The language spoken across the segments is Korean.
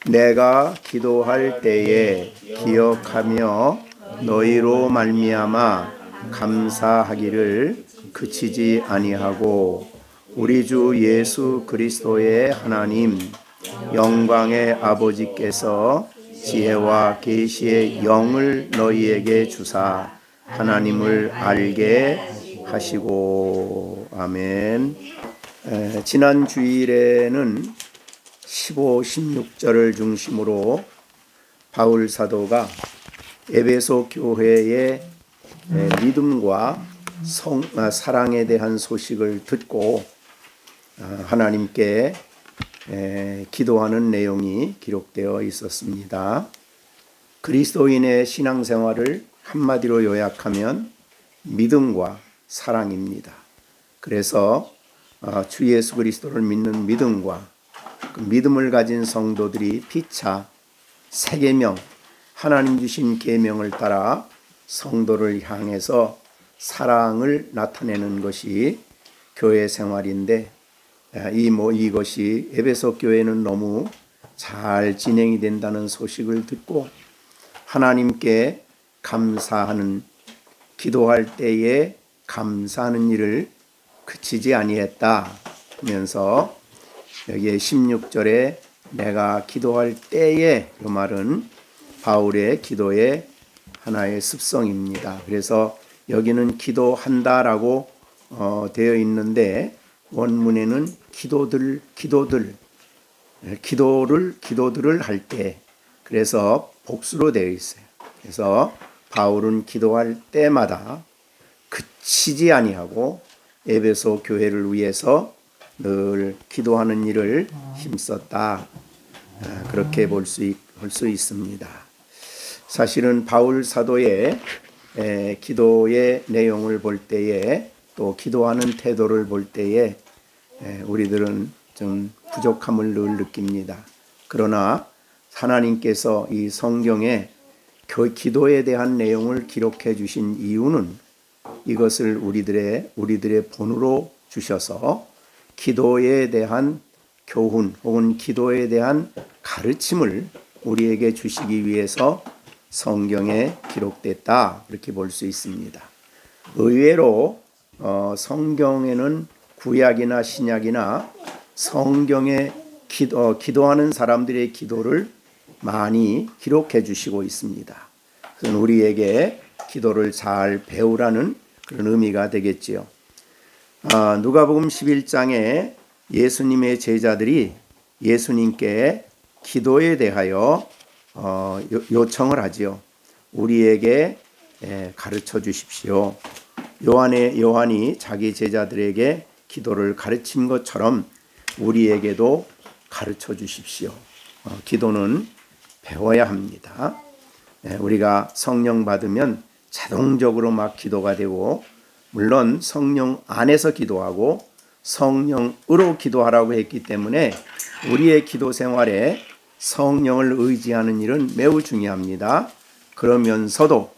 내가 기도할 때에 기억하며 너희로 말미암아 감사하기를 그치지 아니하고 우리 주 예수 그리스도의 하나님 영광의 아버지께서 지혜와 계시의 영을 너희에게 주사 하나님을 알게 하시고. 아멘. 지난 주일에는 15, 16절을 중심으로 바울 사도가 에베소 교회의 믿음과 사랑에 대한 소식을 듣고 하나님께 기도하는 내용이 기록되어 있었습니다. 그리스도인의 신앙생활을 한마디로 요약하면 믿음과 사랑입니다. 그래서 주 예수 그리스도를 믿는 믿음과 그 믿음을 가진 성도들이 피차 새 계명, 하나님 주신 계명을 따라 성도를 향해서 사랑을 나타내는 것이 교회 생활인데, 이것이 에베소 교회는 너무 잘 진행이 된다는 소식을 듣고 하나님께 감사하는, 기도할 때에 감사하는 일을 그치지 아니했다 하면서 여기에 16절에 내가 기도할 때에, 이 말은 바울의 기도의 하나의 습성입니다. 그래서 여기는 기도한다라고 되어 있는데 원문에는 기도들을 할 때, 그래서 복수로 되어 있어요. 그래서 바울은 기도할 때마다 그치지 아니하고 에베소 교회를 위해서 늘 기도하는 일을 힘썼다. 그렇게 볼 수 있습니다. 사실은 바울 사도의 기도의 내용을 볼 때에, 또 기도하는 태도를 볼 때에 우리들은 좀 부족함을 늘 느낍니다. 그러나 하나님께서 이 성경에 기도에 대한 내용을 기록해 주신 이유는 이것을 우리들의 본으로 주셔서 기도에 대한 교훈 혹은 기도에 대한 가르침을 우리에게 주시기 위해서 성경에 기록됐다, 이렇게 볼 수 있습니다. 의외로 성경에는 구약이나 신약이나 성경에 기도하는 사람들의 기도를 많이 기록해 주시고 있습니다. 그건 우리에게 기도를 잘 배우라는 그런 의미가 되겠지요. 누가복음 11장에 예수님의 제자들이 예수님께 기도에 대하여 요청을 하지요. 우리에게 가르쳐 주십시오. 요한이 자기 제자들에게 기도를 가르친 것처럼 우리에게도 가르쳐 주십시오. 기도는 배워야 합니다. 우리가 성령 받으면 자동적으로 막 기도가 되고, 물론 성령 안에서 기도하고 성령으로 기도하라고 했기 때문에 우리의 기도 생활에 성령을 의지하는 일은 매우 중요합니다. 그러면서도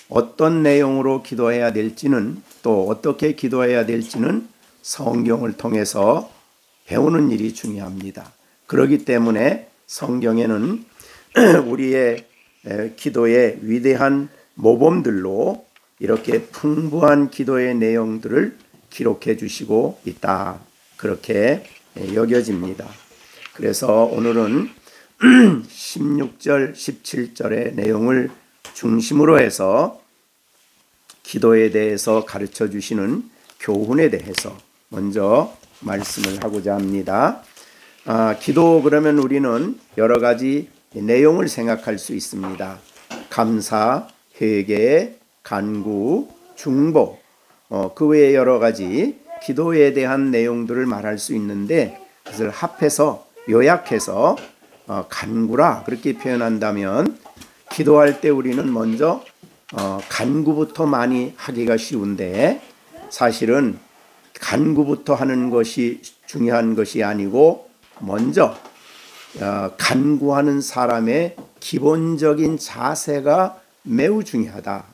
어떤 내용으로 기도해야 될지는, 또 어떻게 기도해야 될지는 성경을 통해서 배우는 일이 중요합니다. 그렇기 때문에 성경에는 우리의 기도의 위대한 모범들로 이렇게 풍부한 기도의 내용들을 기록해 주시고 있다, 그렇게 여겨집니다. 그래서 오늘은 16절, 17절의 내용을 중심으로 해서 기도에 대해서 가르쳐 주시는 교훈에 대해서 먼저 말씀을 하고자 합니다. 기도 그러면 우리는 여러 가지 내용을 생각할 수 있습니다. 감사, 회개, 간구, 중보, 그 외에 여러 가지 기도에 대한 내용들을 말할 수 있는데, 그것을 합해서 요약해서 간구라 그렇게 표현한다면, 기도할 때 우리는 먼저 간구부터 많이 하기가 쉬운데, 사실은 간구부터 하는 것이 중요한 것이 아니고 먼저 간구하는 사람의 기본적인 자세가 매우 중요하다.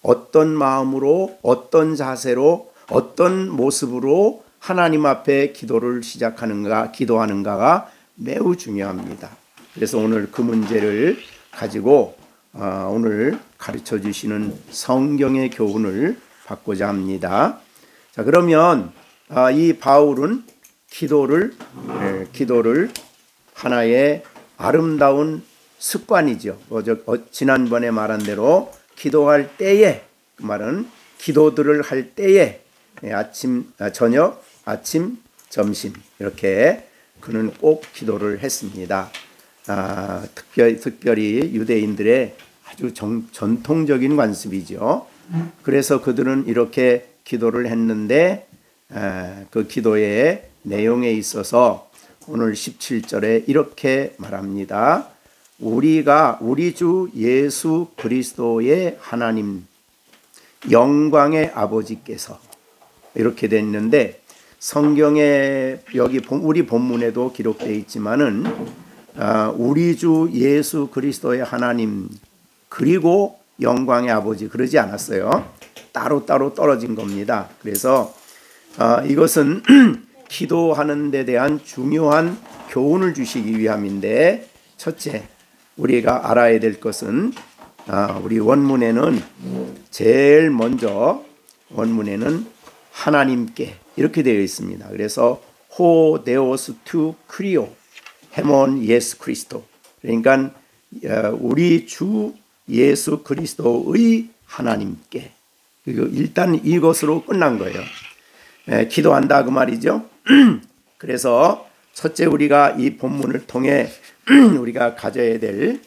어떤 마음으로, 어떤 자세로, 어떤 모습으로 하나님 앞에 기도를 시작하는가, 기도하는가가 매우 중요합니다. 그래서 오늘 그 문제를 가지고 오늘 가르쳐 주시는 성경의 교훈을 받고자 합니다. 자, 그러면 이 바울은 기도를 하나의 아름다운 습관이죠. 지난번에 말한 대로 기도할 때에, 그 말은 기도들을 할 때에 아침, 저녁, 아침, 점심 이렇게 그는 꼭 기도를 했습니다. 특별히 유대인들의 아주 전통적인 관습이죠. 그래서 그들은 이렇게 기도를 했는데 그 기도의 내용에 있어서 오늘 17절에 이렇게 말합니다. 우리 주 예수 그리스도의 하나님 영광의 아버지께서, 이렇게 되어 있는데 성경에 여기 우리 본문에도 기록되어 있지만은 우리 주 예수 그리스도의 하나님 그리고 영광의 아버지 그러지 않았어요. 따로따로 떨어진 겁니다. 그래서 이것은 기도하는 데 대한 중요한 교훈을 주시기 위함인데, 첫째 우리가 알아야 될 것은 우리 원문에는 제일 먼저 원문에는 하나님께 이렇게 되어 있습니다. 그래서 호 데오스 투 크리오 헤몬 예수 그리스도, 그러니까 우리 주 예수 그리스도의 하나님께, 일단 이것으로 끝난 거예요. 기도한다 그 말이죠. 그래서 첫째 우리가 이 본문을 통해 우리가 가져야 될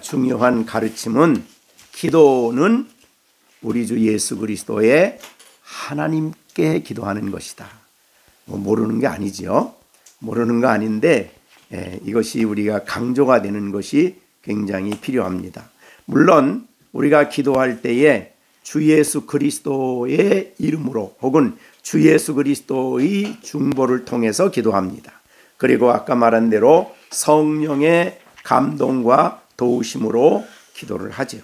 중요한 가르침은 기도는 우리 주 예수 그리스도의 하나님께 기도하는 것이다. 모르는 게 아니죠. 모르는 거 아닌데 이것이 우리가 강조가 되는 것이 굉장히 필요합니다. 물론 우리가 기도할 때에 주 예수 그리스도의 이름으로 혹은 주 예수 그리스도의 중보를 통해서 기도합니다. 그리고 아까 말한 대로 성령의 감동과 도우심으로 기도를 하죠.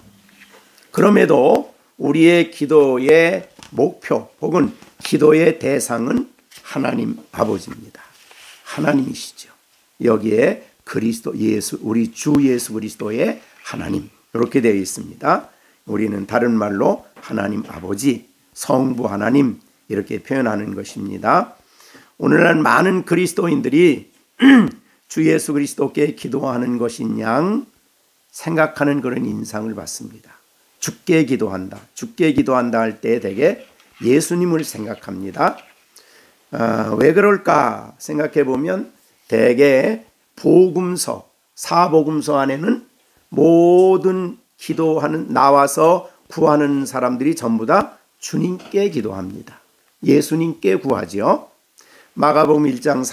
그럼에도 우리의 기도의 목표 혹은 기도의 대상은 하나님 아버지입니다. 하나님이시죠. 여기에 그리스도 예수, 우리 주 예수 그리스도의 하나님 이렇게 되어 있습니다. 우리는 다른 말로 하나님 아버지, 성부 하나님 이렇게 표현하는 것입니다. 오늘날 많은 그리스도인들이 주 예수 그리스도께 기도하는 것인 양 생각하는 그런 인상을 받습니다. 주께 기도한다. 주께 기도한다 할 때 대개 예수님을 생각합니다. 왜 그럴까 생각해 보면 대개 복음서, 사복음서 안에는 모든 기도하는 나와서 구하는 사람들이 전부 다 주님께 기도합니다. 예수님께 구하지요. 마가복음 1장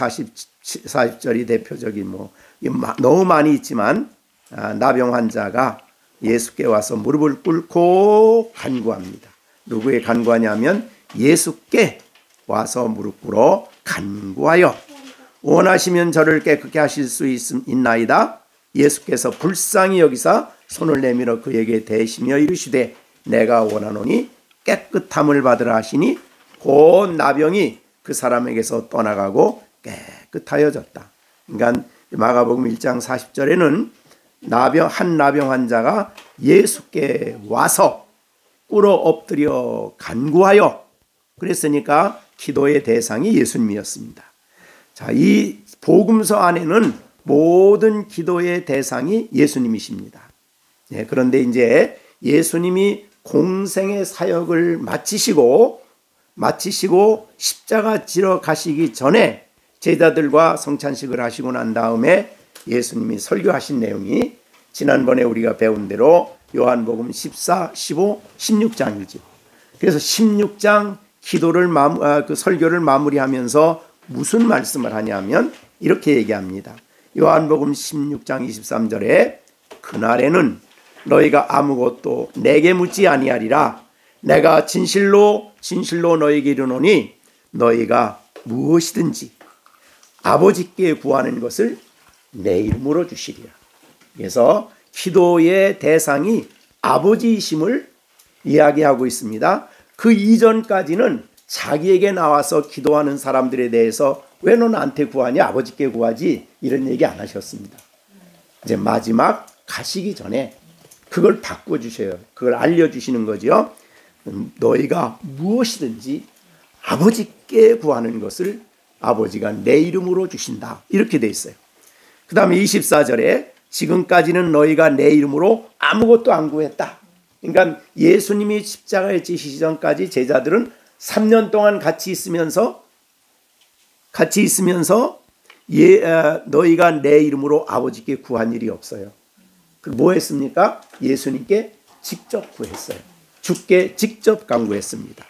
40절이 대표적인 너무 많이 있지만 나병 환자가 예수께 와서 무릎을 꿇고 간구합니다. 누구에 간구하냐면 예수께 와서 무릎 꿇어 간구하여 원하시면 저를 깨끗게 하실 수 있나이다. 예수께서 불쌍히 여기사 손을 내밀어 그에게 대시며 이르시되 내가 원하노니 깨끗함을 받으라 하시니 곧 나병이 그 사람에게서 떠나가고 깨끗하여졌다. 그러니까 마가복음 1장 40절에는 한 나병 환자가 예수께 와서 꿇어 엎드려 간구하여, 그랬으니까 기도의 대상이 예수님이었습니다. 자, 이 복음서 안에는 모든 기도의 대상이 예수님이십니다. 그런데 이제 예수님이 공생의 사역을 마치시고 십자가 지러 가시기 전에 제자들과 성찬식을 하시고 난 다음에 예수님이 설교하신 내용이 지난번에 우리가 배운 대로 요한복음 14, 15, 16장이죠. 그래서 16장 기도를 그 설교를 마무리하면서 무슨 말씀을 하냐면 이렇게 얘기합니다. 요한복음 16장 23절에 그날에는 너희가 아무것도 내게 묻지 아니하리라. 내가 진실로 너희에게 이르노니 너희가 무엇이든지 아버지께 구하는 것을 내 이름으로 주시리라. 그래서 기도의 대상이 아버지이심을 이야기하고 있습니다. 그 이전까지는 자기에게 나와서 기도하는 사람들에 대해서 왜 너 나한테 구하냐, 아버지께 구하지, 이런 얘기 안 하셨습니다. 이제 마지막 가시기 전에 그걸 바꿔주셔요. 그걸 알려주시는 거죠. 너희가 무엇이든지 아버지께 구하는 것을 아버지가 내 이름으로 주신다. 이렇게 돼 있어요. 그 다음에 24절에 지금까지는 너희가 내 이름으로 아무것도 안 구했다. 그러니까 예수님이 십자가에 지시기 전까지 제자들은 3년 동안 같이 있으면서 너희가 내 이름으로 아버지께 구한 일이 없어요. 뭐 했습니까? 예수님께 직접 구했어요. 주께 직접 간구했습니다.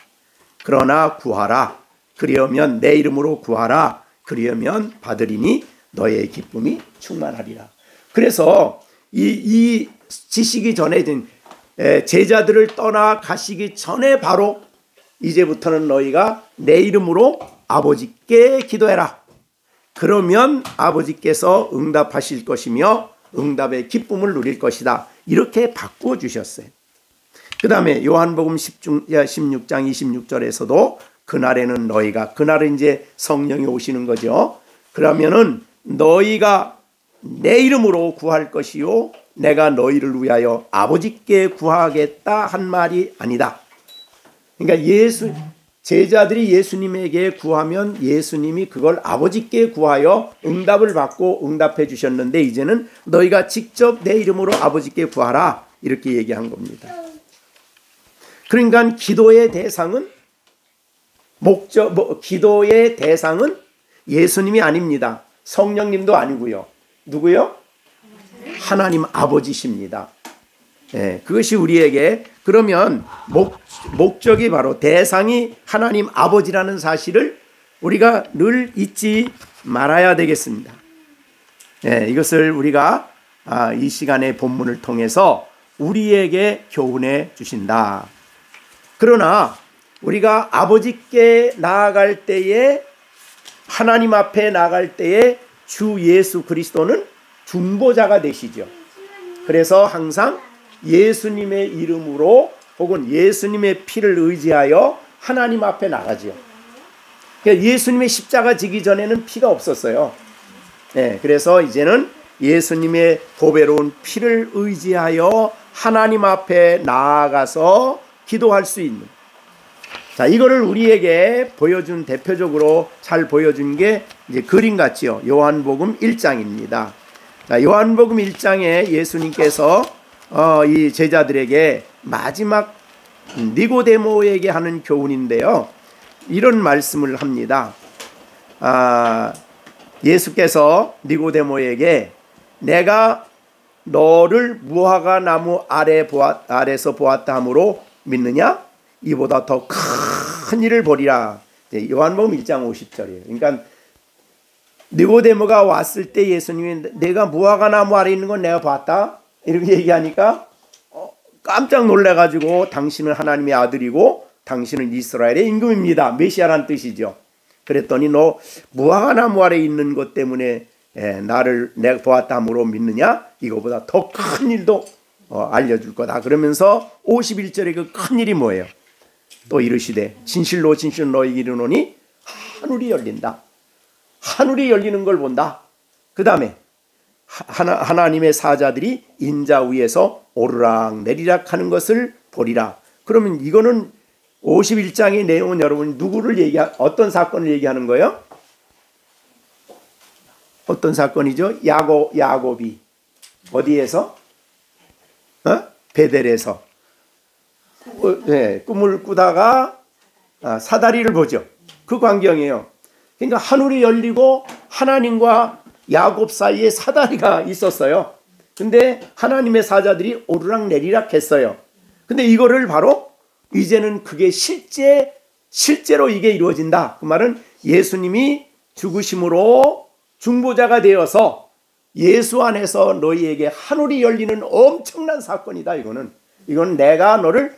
그러나 구하라. 그리하면 내 이름으로 구하라. 그리하면 받으리니 너의 기쁨이 충만하리라. 그래서 이 지시기 전에 제자들을 떠나 가시기 전에 바로 이제부터는 너희가 내 이름으로 아버지께 기도해라. 그러면 아버지께서 응답하실 것이며 응답의 기쁨을 누릴 것이다. 이렇게 바꿔주셨어요. 그 다음에 요한복음 16장 26절에서도 그날에는 너희가, 그날은 이제 성령이 오시는 거죠. 그러면은 너희가 내 이름으로 구할 것이요 내가 너희를 위하여 아버지께 구하겠다 한 말이 아니다. 그러니까 제자들이 예수님에게 구하면 예수님이 그걸 아버지께 구하여 응답을 받고 응답해 주셨는데 이제는 너희가 직접 내 이름으로 아버지께 구하라 이렇게 얘기한 겁니다. 그러니까 기도의 대상은 기도의 대상은 예수님이 아닙니다. 성령님도 아니고요. 누구요? 하나님 아버지십니다. 네, 그것이 우리에게 그러면 목적이 바로 대상이 하나님 아버지라는 사실을 우리가 늘 잊지 말아야 되겠습니다. 네, 이것을 우리가 이 시간의 본문을 통해서 우리에게 교훈해 주신다. 그러나 우리가 아버지께 나아갈 때에 하나님 앞에 나아갈 때에 주 예수 그리스도는 중보자가 되시죠. 그래서 항상 예수님의 이름으로 혹은 예수님의 피를 의지하여 하나님 앞에 나가죠. 그러니까 예수님의 십자가 지기 전에는 피가 없었어요. 네, 그래서 이제는 예수님의 보배로운 피를 의지하여 하나님 앞에 나아가서 기도할 수 있는, 자, 이거를 우리에게 보여준, 대표적으로 잘 보여준 게 이제 그림 같지요. 요한복음 1장입니다. 자, 요한복음 1장에 예수님께서 이 제자들에게 마지막 니고데모에게 하는 교훈인데요. 이런 말씀을 합니다. 예수께서 니고데모에게 내가 너를 무화과 나무 아래서 보았다 하므로 믿느냐? 이보다 더 큰 일을 보리라. 요한복음 1장 50절이에요. 그러니까 니고데모가 왔을 때 예수님이 내가 무화과 나무 아래 있는 건 내가 봤다 이렇게 얘기하니까 깜짝 놀라가지고 당신은 하나님의 아들이고 당신은 이스라엘의 임금입니다. 메시아란 뜻이죠. 그랬더니 너 무화과 나무 아래 있는 것 때문에 나를 내가 보았다 함으로 믿느냐? 이거보다 더 큰 일도 알려줄 거다. 그러면서 51절에 그 큰 일이 뭐예요? 또 이르시되 진실로 진실로 너희에게 이르노니 하늘이 열린다. 하늘이 열리는 걸 본다. 그 다음에 하나님의 사자들이 인자 위에서 오르락 내리락 하는 것을 보리라. 그러면 이거는 51장의 내용은 여러분 어떤 사건을 얘기하는 거예요? 어떤 사건이죠? 야곱이 어디에서? 베델에서 꿈을 꾸다가 사다리를 보죠. 그 광경이에요. 그러니까 하늘이 열리고 하나님과 야곱 사이에 사다리가 있었어요. 근데 하나님의 사자들이 오르락 내리락 했어요. 근데 이거를 바로 이제는 그게 실제로 이게 이루어진다. 그 말은 예수님이 죽으심으로 중보자가 되어서 예수 안에서 너희에게 하늘이 열리는 엄청난 사건이다. 이건 내가 너를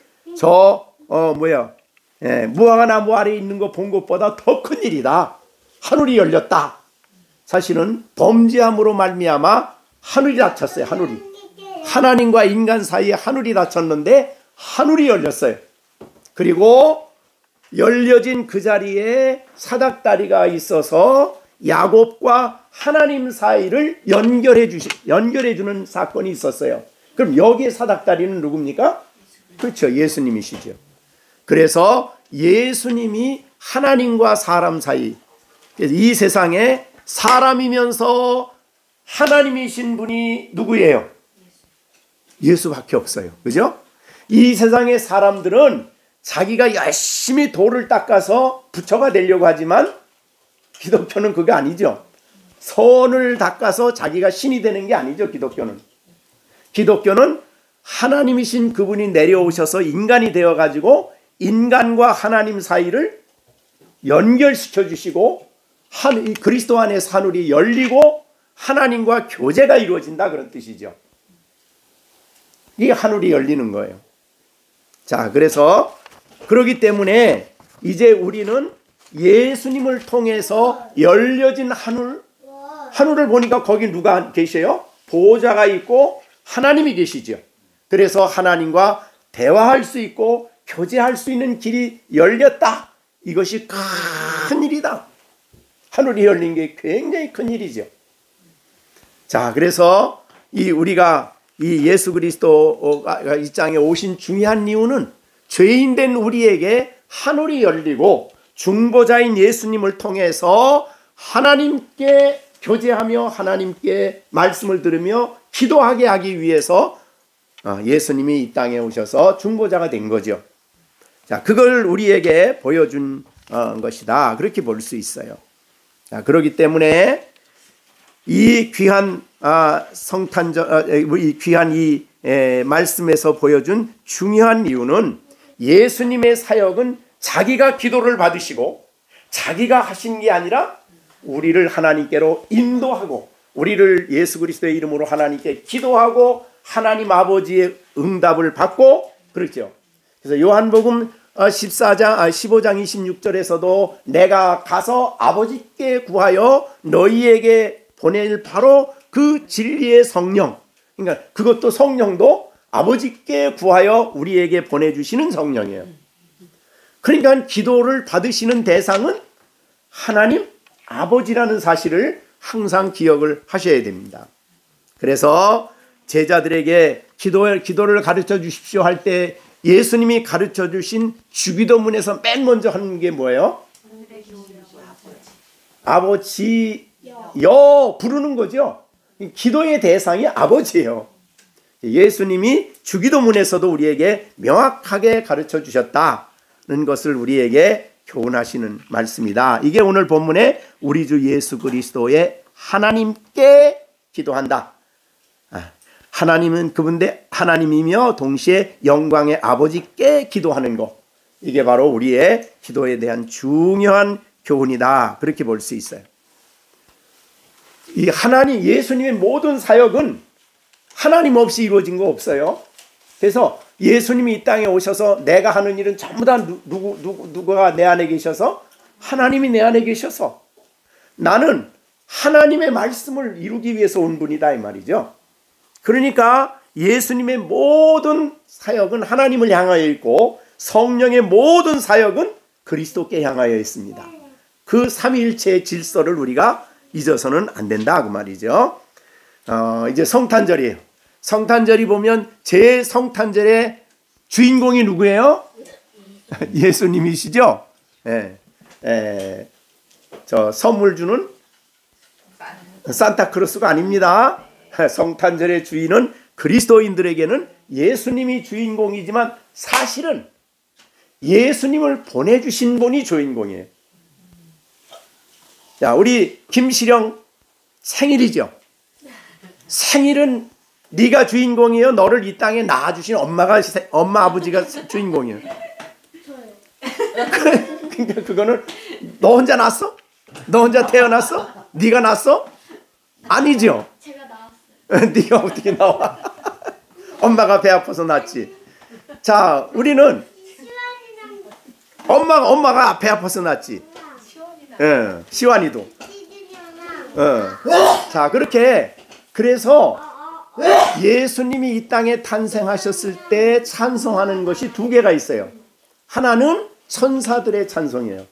무화과 나무 아래에 있는 거 본 것보다 더 큰 일이다. 하늘이 열렸다. 사실은 범죄함으로 말미암아 하늘이 닫혔어요. 하늘이. 하나님과 인간 사이에 하늘이 닫혔는데 하늘이 열렸어요. 그리고 열려진 그 자리에 사닥다리가 있어서 야곱과 하나님 사이를 연결해 주는 사건이 있었어요. 그럼 여기에 사닥다리는 누굽니까? 그렇죠. 예수님이시죠. 그래서 예수님이 하나님과 사람 사이, 이 세상에 사람이면서 하나님이신 분이 누구예요? 예수밖에 없어요. 그죠? 이 세상의 사람들은 자기가 열심히 돌을 닦아서 부처가 되려고 하지만 기독교는 그게 아니죠. 선을 닦아서 자기가 신이 되는 게 아니죠. 기독교는 하나님이신 그분이 내려오셔서 인간이 되어가지고 인간과 하나님 사이를 연결시켜 주시고 그리스도 안에서 하늘이 열리고 하나님과 교제가 이루어진다, 그런 뜻이죠. 이게 하늘이 열리는 거예요. 자, 그래서 그렇기 때문에 이제 우리는 예수님을 통해서 열려진 하늘을 보니까 거기 누가 계셔요? 보호자가 있고 하나님이 계시죠. 그래서 하나님과 대화할 수 있고 교제할 수 있는 길이 열렸다. 이것이 큰 일이다. 하늘이 열린 게 굉장히 큰 일이죠. 자, 그래서 우리가 이 예수 그리스도가 이 땅에 오신 중요한 이유는 죄인된 우리에게 하늘이 열리고 중보자인 예수님을 통해서 하나님께 교제하며 하나님께 말씀을 들으며 기도하게 하기 위해서 예수님이 이 땅에 오셔서 중보자가 된 거죠. 자, 그걸 우리에게 보여준 것이다. 그렇게 볼 수 있어요. 자, 그렇기 때문에 이 귀한 이 귀한 이 말씀에서 보여준 중요한 이유는 예수님의 사역은 자기가 기도를 받으시고 자기가 하신 게 아니라 우리를 하나님께로 인도하고 우리를 예수 그리스도의 이름으로 하나님께 기도하고 하나님 아버지의 응답을 받고 그렇죠. 그래서 요한복음 15장 26절에서도 내가 가서 아버지께 구하여 너희에게 보낼 바로 그 진리의 성령, 그러니까 그것도 성령도 아버지께 구하여 우리에게 보내주시는 성령이에요. 그러니까 기도를 받으시는 대상은 하나님 아버지라는 사실을 항상 기억을 하셔야 됩니다. 그래서 제자들에게 기도를 가르쳐 주십시오 할 때 예수님이 가르쳐 주신 주기도문에서 맨 먼저 하는 게 뭐예요? 아버지여 부르는 거죠. 기도의 대상이 아버지예요. 예수님이 주기도문에서도 우리에게 명확하게 가르쳐 주셨다는 것을 우리에게 교훈하시는 말씀이다. 이게 오늘 본문에 우리 주 예수 그리스도의 하나님께 기도한다. 하나님은 그분데 하나님이며 동시에 영광의 아버지께 기도하는 것. 이게 바로 우리의 기도에 대한 중요한 교훈이다. 그렇게 볼 수 있어요. 이 하나님 예수님의 모든 사역은 하나님 없이 이루어진 거 없어요. 그래서 예수님이 이 땅에 오셔서 내가 하는 일은 전부 다 누가 내 안에 계셔서 하나님이 내 안에 계셔서 나는 하나님의 말씀을 이루기 위해서 온 분이다 이 말이죠. 그러니까 예수님의 모든 사역은 하나님을 향하여 있고 성령의 모든 사역은 그리스도께 향하여 있습니다. 그 삼위일체의 질서를 우리가 잊어서는 안 된다 그 말이죠. 이제 성탄절이에요. 성탄절이 보면 제 성탄절의 주인공이 누구예요? 예수님이시죠. 저 선물 주는 산타크로스가 아닙니다. 성탄절의 주인은 그리스도인들에게는 예수님이 주인공이지만 사실은 예수님을 보내주신 분이 주인공이에요. 자, 우리 김시령 생일이죠. 생일은 네가 주인공이에요? 너를 이 땅에 낳아주신 엄마 아버지가 주인공이에요? 그러니까 그거는 너 혼자 낳았어? 너 혼자 태어났어? 네가 낳았어? 아니죠. 제가 나왔어요. 네가 어떻게 나와? 엄마가 배 아파서 낳았지. 자, 우리는 엄마가 배 아파서 낳았지. 시완이도. 자, 그렇게 그래서 예수님이 이 땅에 탄생하셨을 때 찬송하는 것이 두 개가 있어요. 하나는 천사들의 찬송이에요.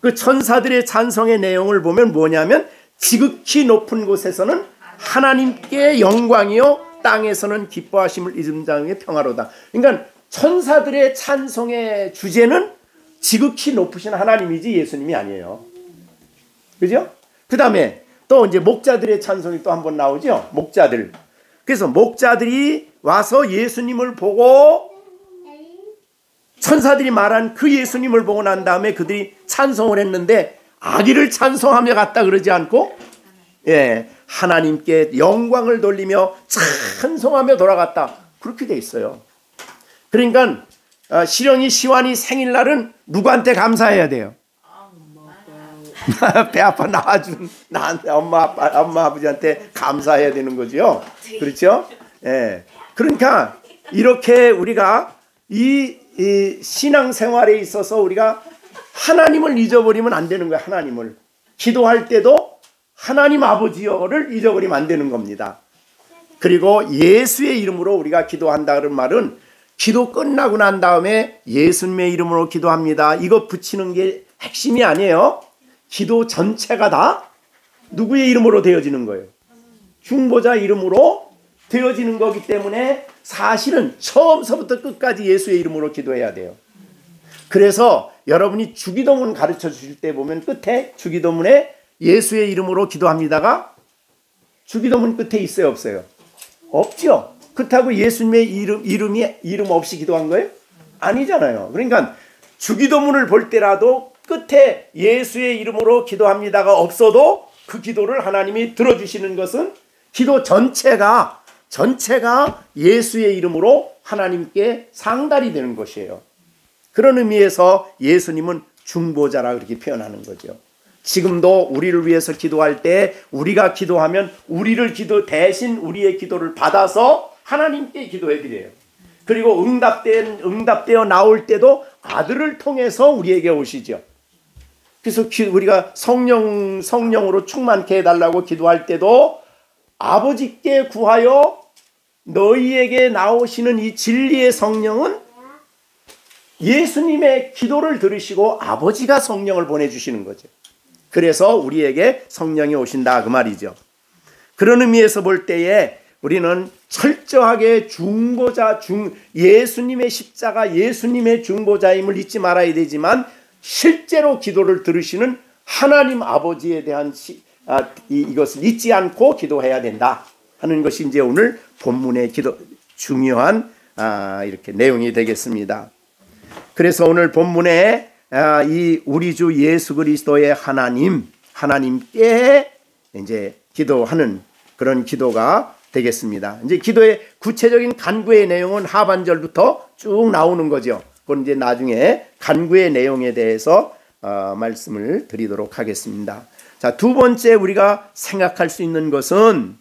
그 천사들의 찬송의 내용을 보면 뭐냐면 지극히 높은 곳에서는 하나님께 영광이요 땅에서는 기뻐하심을 입은 자에게 평화로다. 그러니까 천사들의 찬송의 주제는 지극히 높으신 하나님이지 예수님이 아니에요. 그죠? 그 다음에 또 이제 목자들의 찬송이 또 한 번 나오죠. 목자들. 그래서 목자들이 와서 예수님을 보고 천사들이 말한 그 예수님을 보고 난 다음에 그들이 찬송을 했는데 아기를 찬송하며 갔다 그러지 않고 하나님께 영광을 돌리며 찬송하며 돌아갔다. 그렇게 돼 있어요. 그러니까 시령이 시완이 생일날은 누구한테 감사해야 돼요? 배 아파 낳아준 나한테 엄마 아버지한테 감사해야 되는 거죠. 그렇죠? 그러니까 이렇게 우리가 이 신앙생활에 있어서 우리가 하나님을 잊어버리면 안 되는 거예요. 하나님을 기도할 때도 하나님 아버지여를 잊어버리면 안 되는 겁니다. 그리고 예수의 이름으로 우리가 기도한다는 말은 기도 끝나고 난 다음에 예수님의 이름으로 기도합니다. 이거 붙이는 게 핵심이 아니에요. 기도 전체가 다 누구의 이름으로 되어지는 거예요? 중보자 이름으로 되어지는 거기 때문에 사실은 처음서부터 끝까지 예수의 이름으로 기도해야 돼요. 그래서 여러분이 주기도문 가르쳐 주실 때 보면 끝에 주기도문에 예수의 이름으로 기도합니다가 주기도문 끝에 있어요, 없어요? 없죠. 그렇다고 예수님의 이름 없이 기도한 거예요? 아니잖아요. 그러니까 주기도문을 볼 때라도 끝에 예수의 이름으로 기도합니다가 없어도 그 기도를 하나님이 들어주시는 것은 기도 전체가 예수의 이름으로 하나님께 상달이 되는 것이에요. 그런 의미에서 예수님은 중보자라 그렇게 표현하는 거죠. 지금도 우리를 위해서 기도할 때 우리가 기도하면 우리를 대신 우리의 기도를 받아서 하나님께 기도해 드려요. 그리고 응답되어 나올 때도 아들을 통해서 우리에게 오시죠. 그래서 우리가 성령으로 충만케 해달라고 기도할 때도 아버지께 구하여 너희에게 나오시는 이 진리의 성령은 예수님의 기도를 들으시고 아버지가 성령을 보내주시는 거죠. 그래서 우리에게 성령이 오신다 그 말이죠. 그런 의미에서 볼 때에 우리는 철저하게 예수님의 십자가, 예수님의 중보자임을 잊지 말아야 되지만 실제로 기도를 들으시는 하나님 아버지에 대한 이것을 잊지 않고 기도해야 된다 하는 것이 이제 오늘 본문의 중요한 이렇게 내용이 되겠습니다. 그래서 오늘 본문에 이 우리 주 예수 그리스도의 하나님께 이제 기도하는 그런 기도가 되겠습니다. 이제 기도의 구체적인 간구의 내용은 하반절부터 쭉 나오는 거죠. 그건 이제 나중에 간구의 내용에 대해서 말씀을 드리도록 하겠습니다. 자, 두 번째 우리가 생각할 수 있는 것은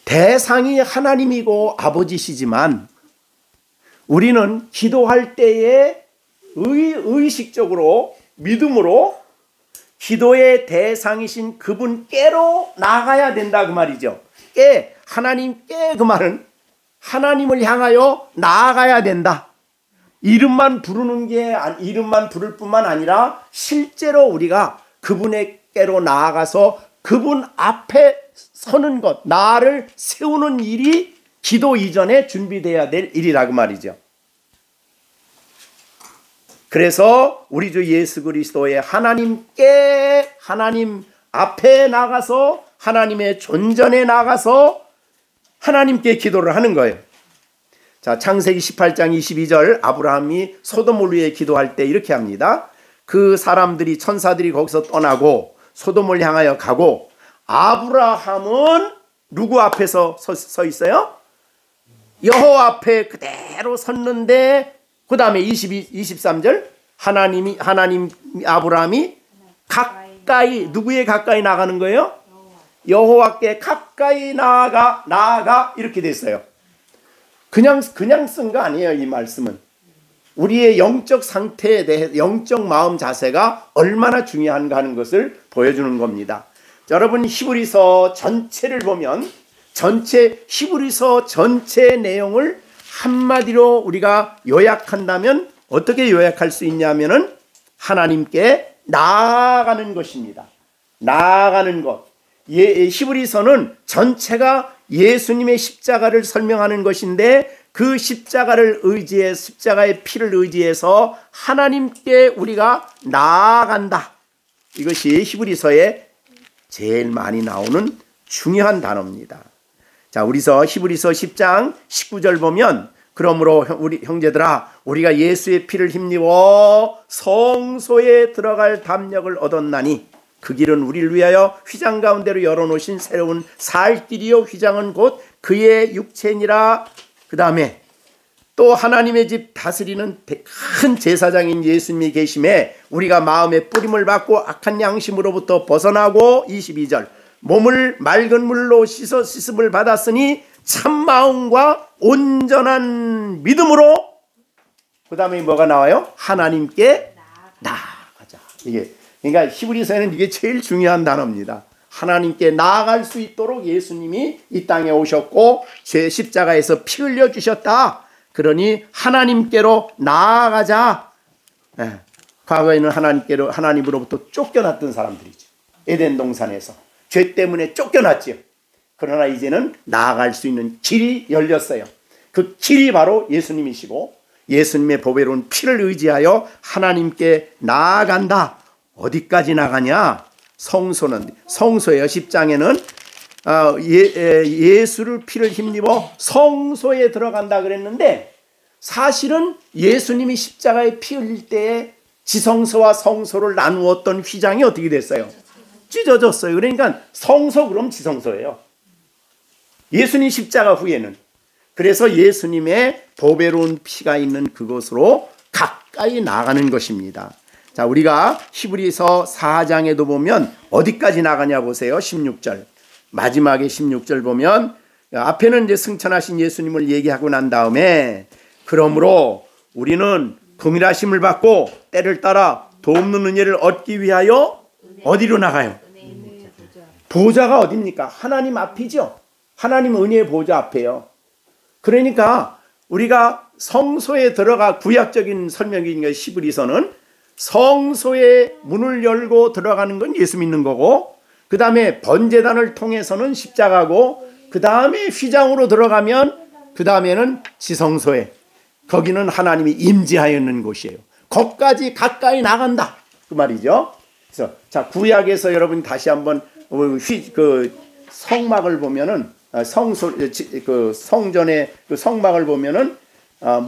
대상이 하나님이고 아버지시지만 우리는 기도할 때에 의식적으로 믿음으로 기도의 대상이신 그분께로 나가야 된다 그 말이죠. 하나님께 그 말은 하나님을 향하여 나아가야 된다. 이름만 부를 뿐만 아니라 실제로 우리가 그분에게로 나아가서 그분 앞에 서는 것, 나를 세우는 일이 기도 이전에 준비되어야 될 일이라 그 말이죠. 그래서 우리 주 예수 그리스도의 하나님 앞에 나가서 하나님의 존전에 나가서 하나님께 기도를 하는 거예요. 자, 창세기 18장 22절 아브라함이 소돔을 위해 기도할 때 이렇게 합니다. 그 사람들이 천사들이 거기서 떠나고 소돔을 향하여 가고 아브라함은 누구 앞에서 서 있어요? 여호와 앞에 그대로 섰는데 그 다음에 23절 하나님 아브라함이 가까이 누구에 가까이 나가는 거예요? 여호와께 가까이 나아가 이렇게 됐어요. 그냥 쓴 거 아니에요. 이 말씀은 우리의 영적 상태에 대해 영적 마음 자세가 얼마나 중요한가 하는 것을 보여주는 겁니다. 여러분 히브리서 전체를 보면 히브리서 전체 내용을 한마디로 우리가 요약한다면 어떻게 요약할 수 있냐면은 하나님께 나아가는 것입니다. 나아가는 것. 히브리서는 전체가 예수님의 십자가를 설명하는 것인데 그 십자가를 의지해 십자가의 피를 의지해서 하나님께 우리가 나아간다. 이것이 히브리서에 제일 많이 나오는 중요한 단어입니다. 자, 우리서 히브리서 10장 19절 보면 그러므로 우리 형제들아 우리가 예수의 피를 힘입어 성소에 들어갈 담력을 얻었나니 그 길은 우리를 위하여 휘장 가운데로 열어놓으신 새로운 살 길이요 휘장은 곧 그의 육체니라. 그 다음에 또 하나님의 집 다스리는 큰 제사장인 예수님이 계심에 우리가 마음의 뿌림을 받고 악한 양심으로부터 벗어나고 22절 몸을 맑은 물로 씻음을 받았으니 참 마음과 온전한 믿음으로 그 다음에 뭐가 나와요? 하나님께 나아가자. 이게 그러니까 히브리서에는 이게 제일 중요한 단어입니다. 하나님께 나아갈 수 있도록 예수님이 이 땅에 오셨고 제 십자가에서 피 흘려 주셨다. 그러니 하나님께로 나아가자. 네. 과거에는 하나님으로부터 쫓겨났던 사람들이죠. 에덴 동산에서 죄 때문에 쫓겨났지요. 그러나 이제는 나아갈 수 있는 길이 열렸어요. 그 길이 바로 예수님이시고 예수님의 보배로운 피를 의지하여 하나님께 나아간다. 어디까지 나가냐? 성소예요. 10장에는 예수를 피를 힘입어 성소에 들어간다 그랬는데 사실은 예수님이 십자가에 피 흘릴 때에 지성소와 성소를 나누었던 휘장이 어떻게 됐어요? 찢어졌어요. 그러니까 성소 그럼 지성소예요. 예수님 십자가 후에는. 그래서 예수님의 보배로운 피가 있는 그곳으로 가까이 나가는 것입니다. 자, 우리가 히브리서 4장에도 보면 어디까지 나가냐 보세요. 16절. 마지막에 16절 보면 앞에는 이제 승천하신 예수님을 얘기하고 난 다음에 그러므로 우리는 긍휼하심을 받고 때를 따라 돕는 은혜를 얻기 위하여 어디로 나가요? 보좌가 어디입니까? 하나님 앞이죠. 하나님 은혜의 보좌 앞에요. 그러니까 우리가 성소에 들어가 구약적인 설명인 히브리서는 성소의 문을 열고 들어가는 건 예수 믿는 거고 그 다음에 번제단을 통해서는 십자가고 그 다음에 휘장으로 들어가면 그 다음에는 지성소에 거기는 하나님이 임재하였는 곳이에요. 거기까지 가까이 나간다 그 말이죠. 그래서 자 구약에서 여러분 다시 한번 그 성막을 보면은 그 성전의 그 성막을 보면은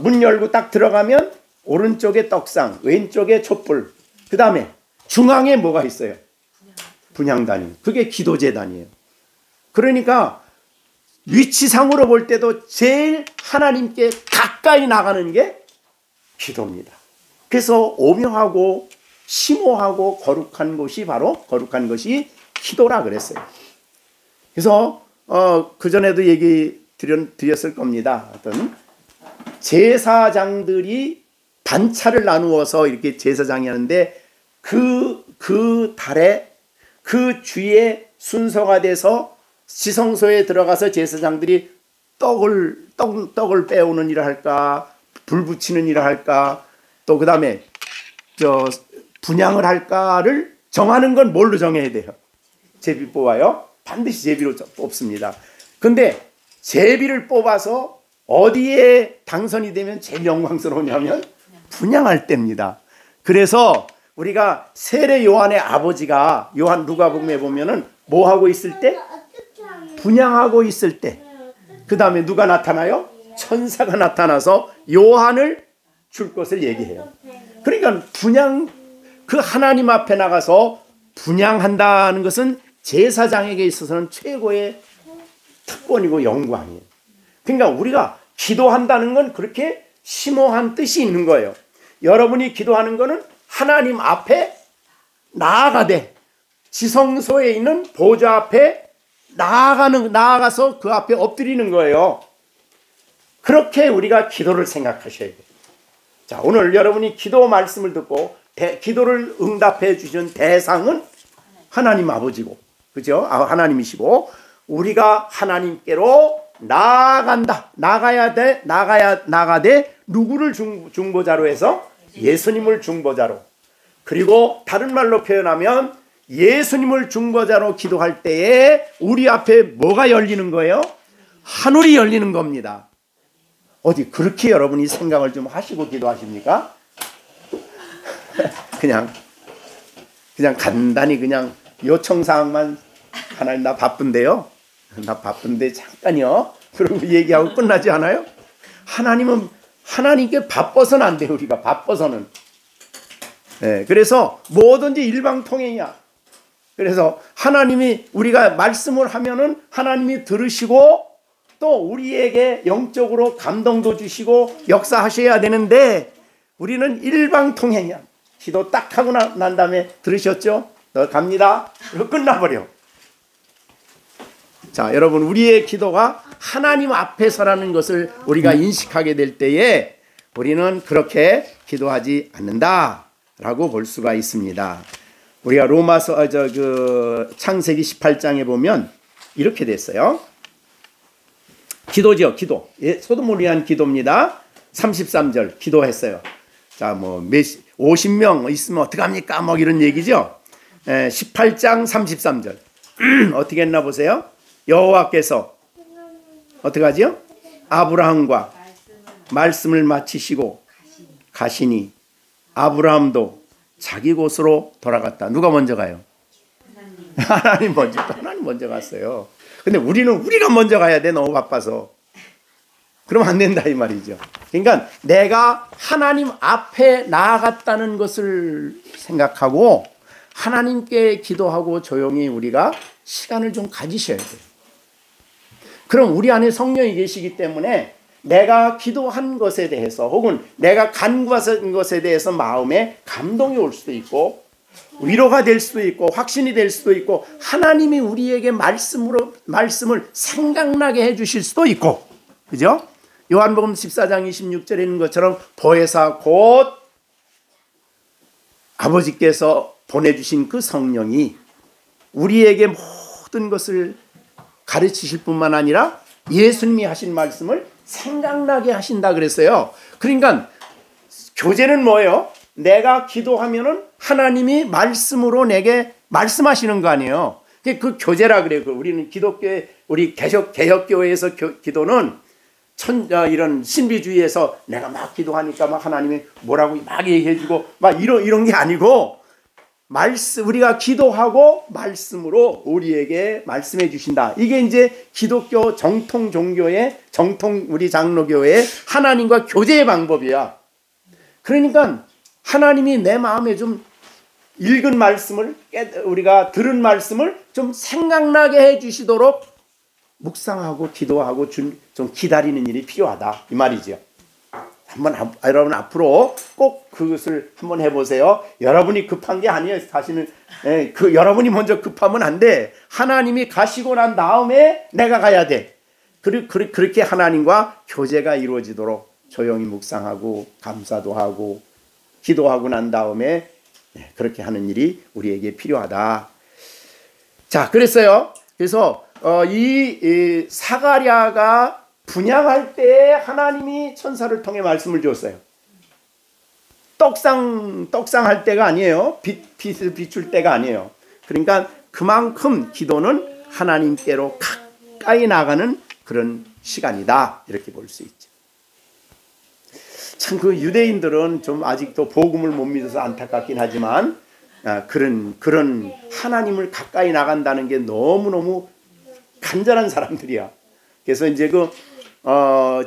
문 열고 딱 들어가면 오른쪽에 떡상, 왼쪽에 촛불, 그 다음에 중앙에 뭐가 있어요? 분향단이. 그게 기도제단이에요. 그러니까 위치상으로 볼 때도 제일 하나님께 가까이 나가는 게 기도입니다. 그래서 오묘하고 심오하고 거룩한 것이 바로 거룩한 것이 기도라 그랬어요. 그래서 그전에도 얘기 드렸을 겁니다. 어떤 제사장들이 반차를 나누어서 이렇게 제사장이 하는데 그 달에 그 주에 순서가 돼서 지성소에 들어가서 제사장들이 떡을 빼오는 일을 할까, 불 붙이는 일을 할까, 또 그 다음에 분향을 할까를 정하는 건 뭘로 정해야 돼요? 제비 뽑아요. 반드시 제비로 뽑습니다. 근데 제비를 뽑아서 어디에 당선이 되면 제일 영광스러우냐면 분향할 때입니다. 그래서 우리가 세례 요한의 아버지가 요한 누가복음에 보면은 뭐 하고 있을 때? 분향하고 있을 때. 그 다음에 누가 나타나요? 천사가 나타나서 요한을 줄 것을 얘기해요. 그러니까 분향, 그 하나님 앞에 나가서 분향한다는 것은 제사장에게 있어서는 최고의 특권이고 영광이에요. 그러니까 우리가 기도한다는 건 그렇게 심오한 뜻이 있는 거예요. 여러분이 기도하는 거는 하나님 앞에 나아가되 지성소에 있는 보좌 앞에 나아가서 그 앞에 엎드리는 거예요. 그렇게 우리가 기도를 생각하셔야 돼요. 자, 오늘 여러분이 기도 말씀을 듣고 기도를 응답해 주신 대상은 하나님 아버지고, 그죠? 하나님이시고, 우리가 하나님께로 나아간다. 나가되 누구를 중보자로 해서? 예수님을 중보자로. 그리고 다른 말로 표현하면 예수님을 중보자로 기도할 때에 우리 앞에 뭐가 열리는 거예요? 하늘이 열리는 겁니다. 어디 그렇게 여러분이 생각을 좀 하시고 기도하십니까? 그냥 간단히 그냥 요청사항만, 하나님 나 바쁜데요, 나 바쁜데 잠깐요, 그러고 얘기하고 끝나지 않아요? 하나님은 하나님께 바빠서는 안 돼요. 우리가 바빠서는. 네, 그래서 뭐든지 일방통행이야. 그래서 하나님이, 우리가 말씀을 하면은 하나님이 들으시고 또 우리에게 영적으로 감동도 주시고 역사하셔야 되는데 우리는 일방통행이야. 기도 딱 하고 난 다음에 들으셨죠? 너 갑니다. 그리고 끝나버려. 자, 여러분, 우리의 기도가 하나님 앞에서라는 것을 우리가 인식하게 될 때에 우리는 그렇게 기도하지 않는다라고 볼 수가 있습니다. 우리가 로마서 창세기 18장에 보면 이렇게 됐어요. 기도죠, 기도. 예, 소돔을 위한 기도입니다. 33절 기도했어요. 자, 뭐 50명 있으면 어떡합니까? 뭐 이런 얘기죠. 18장 33절 어떻게 했나 보세요. 여호와께서 어떻게 하죠? 아브라함과 말씀을 마치시고 가시니 아브라함도 자기 곳으로 돌아갔다. 누가 먼저 가요? 하나님 먼저 갔어요. 근데 우리가 먼저 가야 돼. 너무 바빠서. 그러면 안 된다 이 말이죠. 그러니까 내가 하나님 앞에 나아갔다는 것을 생각하고 하나님께 기도하고 조용히 우리가 시간을 좀 가지셔야 돼요. 그럼 우리 안에 성령이 계시기 때문에 내가 기도한 것에 대해서 혹은 내가 간구한 것에 대해서 마음에 감동이 올 수도 있고 위로가 될 수도 있고 확신이 될 수도 있고 하나님이 우리에게 말씀을 생각나게 해주실 수도 있고, 그죠? 요한복음 14장 26절에 있는 것처럼 보혜사 곧 아버지께서 보내주신 그 성령이 우리에게 모든 것을 가르치실 뿐만 아니라 예수님이 하신 말씀을 생각나게 하신다 그랬어요. 그러니까 교제는 뭐예요? 내가 기도하면은 하나님이 말씀으로 내게 말씀하시는 거 아니에요. 그 교제라 그래요. 우리는 기독교의 우리 개혁교회에서 기도는 이런 신비주의에서 내가 막 기도하니까 막 하나님이 뭐라고 막 얘기해주고 막 이런 게 아니고 우리가 기도하고 말씀으로 우리에게 말씀해 주신다. 이게 이제 기독교 정통 종교의 우리 장로교회의 하나님과 교제의 방법이야. 그러니까 하나님이 내 마음에 좀 읽은 말씀을 우리가 들은 말씀을 좀 생각나게 해 주시도록 묵상하고 기도하고 좀 기다리는 일이 필요하다 이 말이죠. 여러분 앞으로 꼭 그것을 한번 해보세요. 여러분이 급한 게 아니에요. 사실은 여러분이 먼저 급하면 안 돼. 하나님이 가시고 난 다음에 내가 가야 돼. 그렇게 하나님과 교제가 이루어지도록 조용히 묵상하고 감사도 하고 기도하고 난 다음에 그렇게 하는 일이 우리에게 필요하다. 자, 그래서 이 사가랴가 분향할 때 하나님이 천사를 통해 말씀을 주었어요. 떡상 할 때가 아니에요. 빛을 비출 때가 아니에요. 그러니까 그만큼 기도는 하나님께로 가까이 나가는 그런 시간이다. 이렇게 볼 수 있죠. 참 그 유대인들은 좀 아직도 복음을 못 믿어서 안타깝긴 하지만 그런 하나님을 가까이 나간다는 게 너무너무 간절한 사람들이야. 그래서 이제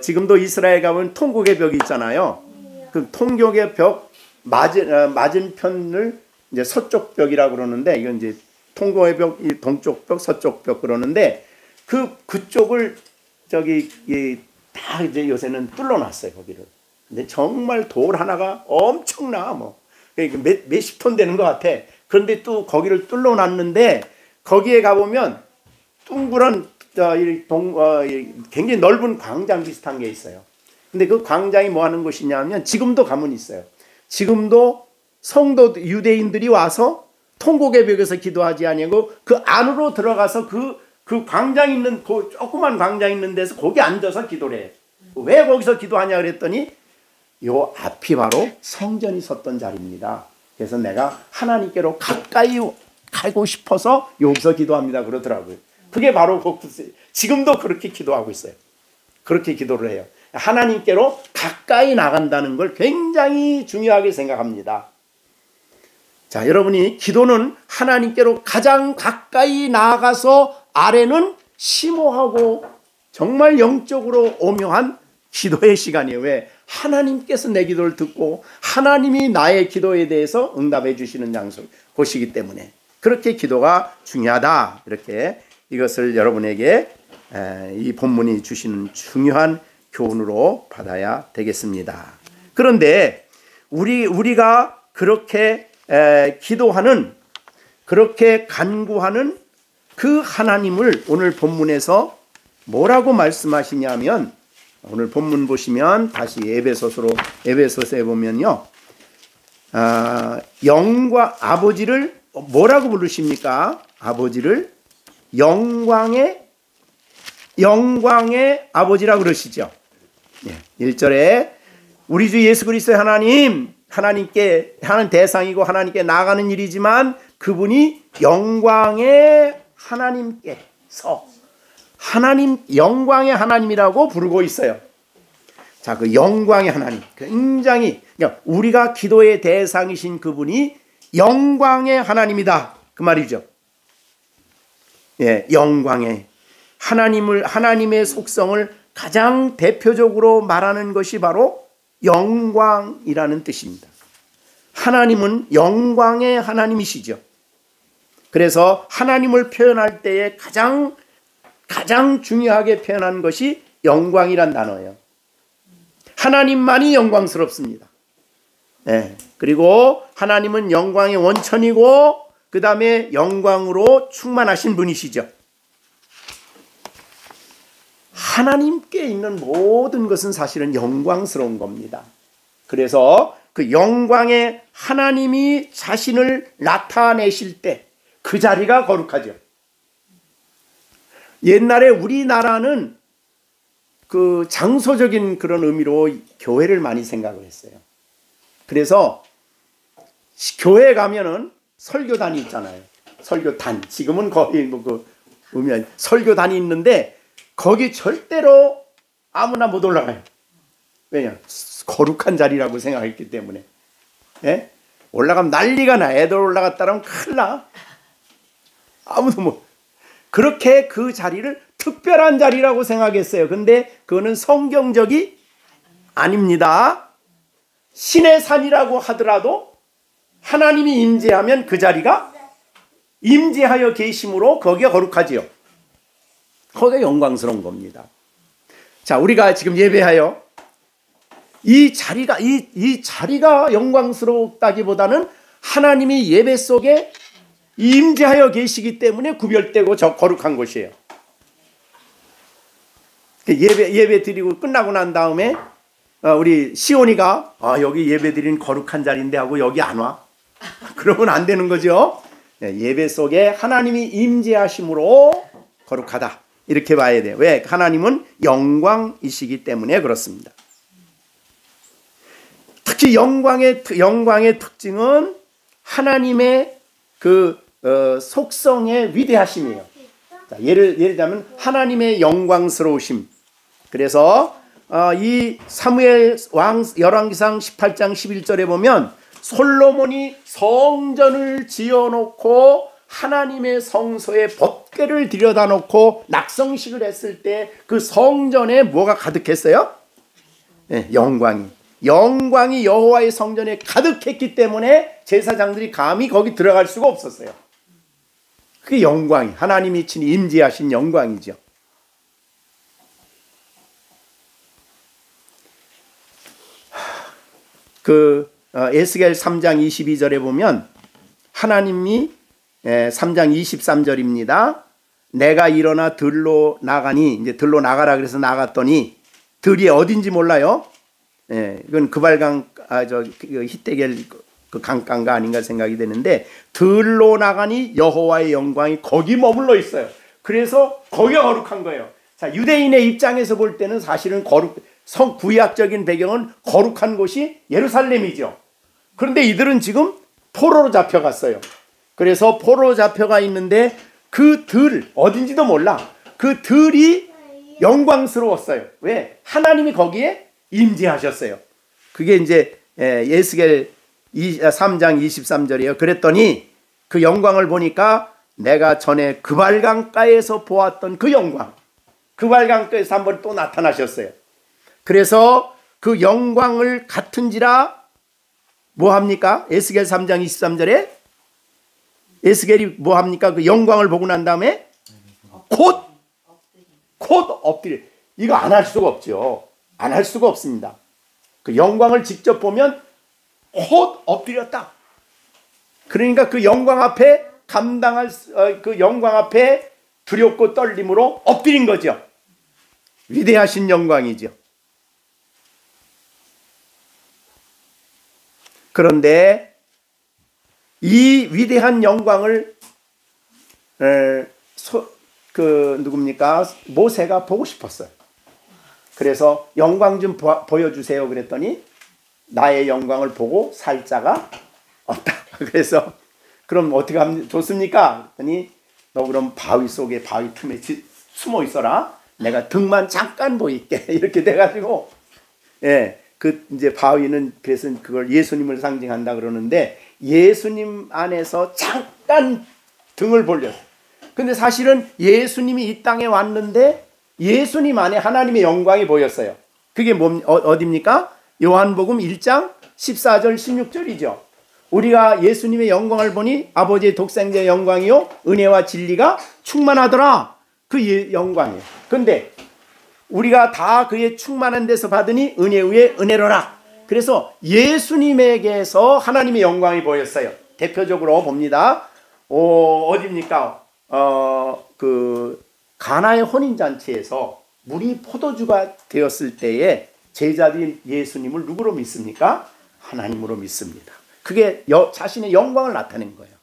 지금도 이스라엘 가면 통곡의 벽이 있잖아요. 그 통곡의 벽 맞은 편을 이제 서쪽 벽이라고 그러는데, 이건 이제 통곡의 벽, 이 동쪽 벽, 서쪽 벽 그러는데 그쪽을 다 이제 요새는 뚫어놨어요, 거기를. 근데 정말 돌 하나가 엄청나, 몇십 톤 되는 것 같아. 그런데 또 거기를 뚫어놨는데 거기에 가보면 둥그런 굉장히 넓은 광장 비슷한 게 있어요. 근데 그 광장이 뭐 하는 곳이냐면 지금도 가면 있어요. 지금도 성도 유대인들이 와서 통곡의 벽에서 기도하지 아니고 그 안으로 들어가서 그 광장 있는 그 조그만 광장 있는 데서 거기 앉아서 기도를 해. 왜 거기서 기도하냐 그랬더니 요 앞이 바로 성전이 섰던 자리입니다. 그래서 내가 하나님께로 가까이 가고 싶어서 여기서 기도합니다 그러더라고요. 그게 바로 지금도 그렇게 기도하고 있어요. 그렇게 기도를 해요. 하나님께로 가까이 나간다는 걸 굉장히 중요하게 생각합니다. 자, 여러분이 기도는 하나님께로 가장 가까이 나아가서 아래는 심오하고 정말 영적으로 오묘한 기도의 시간이에요. 왜? 하나님께서 내 기도를 듣고 하나님이 나의 기도에 대해서 응답해 주시는 곳이기 때문에 그렇게 기도가 중요하다. 이렇게 이것을 여러분에게 이 본문이 주시는 중요한 교훈으로 받아야 되겠습니다. 그런데 우리가 그렇게 기도하는, 그렇게 간구하는 그 하나님을 오늘 본문에서 뭐라고 말씀하시냐면, 오늘 본문 보시면 다시 에베소서에 보면요, 영과 아버지를 뭐라고 부르십니까? 아버지를 영광의 아버지라고 그러시죠. 1절에 우리 주 예수 그리스도의 하나님께 하는 대상이고 하나님께 나아가는 일이지만 그분이 영광의 하나님께서 영광의 하나님이라고 부르고 있어요. 자, 그 영광의 하나님, 굉장히, 그러니까 우리가 기도의 대상이신 그분이 영광의 하나님이다, 그 말이죠. 영광의 하나님의 속성을 가장 대표적으로 말하는 것이 바로 영광이라는 뜻입니다. 하나님은 영광의 하나님이시죠. 그래서 하나님을 표현할 때에 가장 중요하게 표현한 것이 영광이란 단어예요. 하나님만이 영광스럽습니다. 그리고 하나님은 영광의 원천이고 그 다음에 영광으로 충만하신 분이시죠. 하나님께 있는 모든 것은 사실은 영광스러운 겁니다. 그래서 그 영광의 하나님이 자신을 나타내실 때 그 자리가 거룩하죠. 옛날에 우리나라는 그 장소적인 그런 의미로 교회를 많이 생각을 했어요. 그래서 교회 가면은 설교단이 있잖아요. 설교단. 지금은 거의 설교단이 있는데 거기 절대로 아무나 못 올라가요. 왜냐? 거룩한 자리라고 생각했기 때문에. 올라가면 난리가 나. 애들 올라갔다면 큰일 나. 아무도 그렇게 그 자리를 특별한 자리라고 생각했어요. 근데 그거는 성경적이 아닙니다. 신의 산이라고 하더라도 하나님이 임재하면 그 자리가 임재하여 계심으로 거기가 거룩하지요. 거기가 영광스러운 겁니다. 자, 우리가 지금 예배하여 이 자리가 영광스럽다기보다는 하나님이 예배 속에 임재하여 계시기 때문에 구별되고 거룩한 곳이에요. 예배 드리고 끝나고 난 다음에 우리 시온이가 여기 예배 드리는 거룩한 자리인데 하고 여기 안 와? 그러면 안 되는 거죠. 예배 속에 하나님이 임재하심으로 거룩하다, 이렇게 봐야 돼요. 왜? 하나님은 영광이시기 때문에 그렇습니다. 특히 영광의 특징은 하나님의 그 속성의 위대하심이에요. 자, 예를 들자면 하나님의 영광스러우심. 그래서 이 사무엘 왕 열왕기상 18장 11절에 보면 솔로몬이 성전을 지어놓고 하나님의 성소에 법궤를 들여다놓고 낙성식을 했을 때 그 성전에 뭐가 가득했어요? 영광이 여호와의 성전에 가득했기 때문에 제사장들이 감히 거기 들어갈 수가 없었어요. 그게 영광이, 하나님이 친히 임재하신 영광이죠. 에스겔 3장 22절에 보면 하나님이 3장 23절입니다. 내가 일어나 들로 나가니, 이제 들로 나가라 그래서 나갔더니 들이 어딘지 몰라요. 이건 그발강 히데겔 그 강가가 아닌가 생각이 되는데 들로 나가니 여호와의 영광이 거기 머물러 있어요. 그래서 거기가 거룩한 거예요. 자, 유대인의 입장에서 볼 때는 사실은 구약적인 배경은 거룩한 곳이 예루살렘이죠. 그런데 이들은 지금 포로로 잡혀갔어요. 그래서 포로로 잡혀가 있는데 그 들, 어딘지도 몰라. 그 들이 영광스러웠어요. 왜? 하나님이 거기에 임재하셨어요. 그게 이제 에스겔 3장 23절이에요. 그랬더니 그 영광을 보니까 내가 전에 그발강가에서 보았던 그 영광, 그발강가에서 한번 또 나타나셨어요. 그래서 그 영광을 같은지라 뭐합니까? 에스겔 3장 23절에 에스겔이 뭐합니까? 그 영광을 보고 난 다음에 곧 엎드려. 이거 안 할 수가 없죠. 안 할 수가 없습니다. 그 영광을 직접 보면 곧 엎드렸다. 그러니까 그 영광 앞에 그 영광 앞에 두렵고 떨림으로 엎드린 거죠. 위대하신 영광이죠. 그런데 이 위대한 영광을 누굽니까? 모세가 보고 싶었어요. 그래서 영광 좀 보여주세요. 그랬더니 나의 영광을 보고 살 자가 없다. 그래서 그럼 어떻게 하면 좋습니까? 그랬더니 너 그럼 바위 속에 바위 틈에 숨어 있어라. 내가 등만 잠깐 보일게. 이렇게 돼가지고 그 이제 바위는 그래서 그걸 예수님을 상징한다 그러는데 예수님 안에서 잠깐 등을 벌렸어요. 근데 사실은 예수님이 이 땅에 왔는데 예수님 안에 하나님의 영광이 보였어요. 그게 어디입니까? 요한복음 1장 14절 16절이죠. 우리가 예수님의 영광을 보니 아버지의 독생자의 영광이요 은혜와 진리가 충만하더라. 그 영광이에요. 근데 우리가 다 그의 충만한 데서 받으니 은혜 위에 은혜로라. 그래서 예수님에게서 하나님의 영광이 보였어요. 대표적으로 봅니다. 어디입니까? 그 가나의 혼인잔치에서 물이 포도주가 되었을 때에 제자들이 예수님을 누구로 믿습니까? 하나님으로 믿습니다. 그게 자신의 영광을 나타낸 거예요.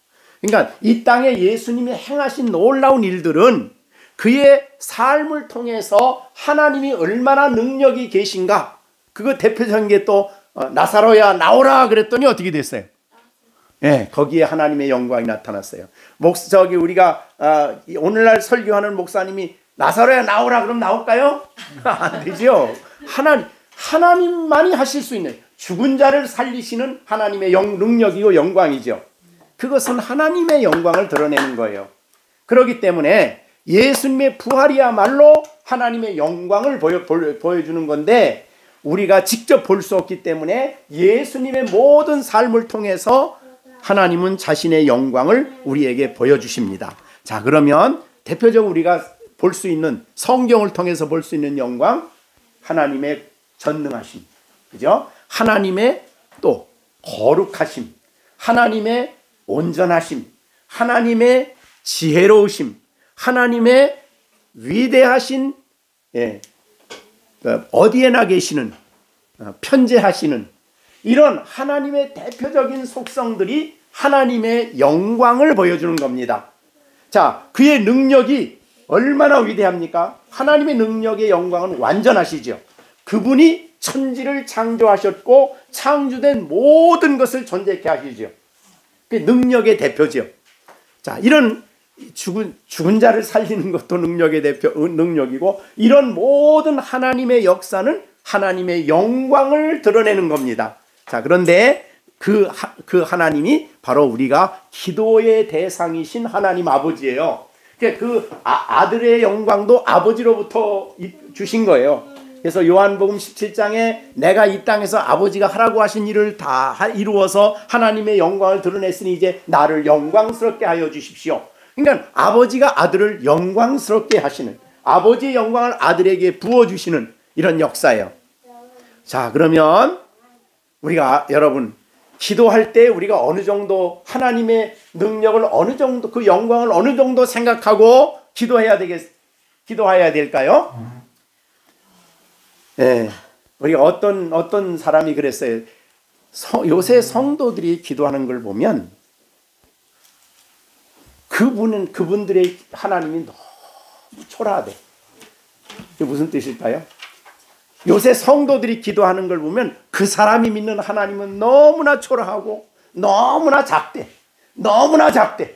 그러니까 이 땅에 예수님이 행하신 놀라운 일들은 그의 삶을 통해서 하나님이 얼마나 능력이 계신가. 그거 대표적인 게 또 나사로야 나오라 그랬더니 어떻게 됐어요? 거기에 하나님의 영광이 나타났어요. 우리가 오늘날 설교하는 목사님이 나사로야 나오라 그럼 나올까요? 안 되죠. 하나님만이 하실 수 있는 죽은 자를 살리시는 하나님의 능력이고 영광이죠. 그것은 하나님의 영광을 드러내는 거예요. 그렇기 때문에 예수님의 부활이야말로 하나님의 영광을 보여주는 건데 우리가 직접 볼 수 없기 때문에 예수님의 모든 삶을 통해서 하나님은 자신의 영광을 우리에게 보여주십니다. 자, 그러면 대표적으로 우리가 볼 수 있는 성경을 통해서 볼 수 있는 영광, 하나님의 전능하심, 그죠? 하나님의 또 거룩하심, 하나님의 온전하심, 하나님의 지혜로우심, 하나님의 위대하신 어디에나 계시는 편재하시는 이런 하나님의 대표적인 속성들이 하나님의 영광을 보여주는 겁니다. 자, 그의 능력이 얼마나 위대합니까? 하나님의 능력의 영광은 완전하시죠. 그분이 천지를 창조하셨고 창조된 모든 것을 존재케 하시죠. 그 능력의 대표죠. 자, 이런 죽은 자를 살리는 것도 능력이고 이런 모든 하나님의 역사는 하나님의 영광을 드러내는 겁니다. 자, 그런데 그 하나님이 바로 우리가 기도의 대상이신 하나님 아버지예요. 그 아들의 영광도 아버지로부터 주신 거예요. 그래서 요한복음 17장에 내가 이 땅에서 아버지가 하라고 하신 일을 다 이루어서 하나님의 영광을 드러냈으니 이제 나를 영광스럽게 하여 주십시오. 그러니까 아버지가 아들을 영광스럽게 하시는, 아버지의 영광을 아들에게 부어주시는 이런 역사예요. 자, 그러면 우리가 여러분 기도할 때 우리가 어느 정도 하나님의 능력을 어느 정도 그 영광을 어느 정도 생각하고 기도해야 될까요? 우리가 어떤 사람이 그랬어요. 요새 성도들이 기도하는 걸 보면 그분들의 하나님이 너무 초라하대. 이게 무슨 뜻일까요? 요새 성도들이 기도하는 걸 보면 그 사람이 믿는 하나님은 너무나 초라하고 너무나 작대. 너무나 작대.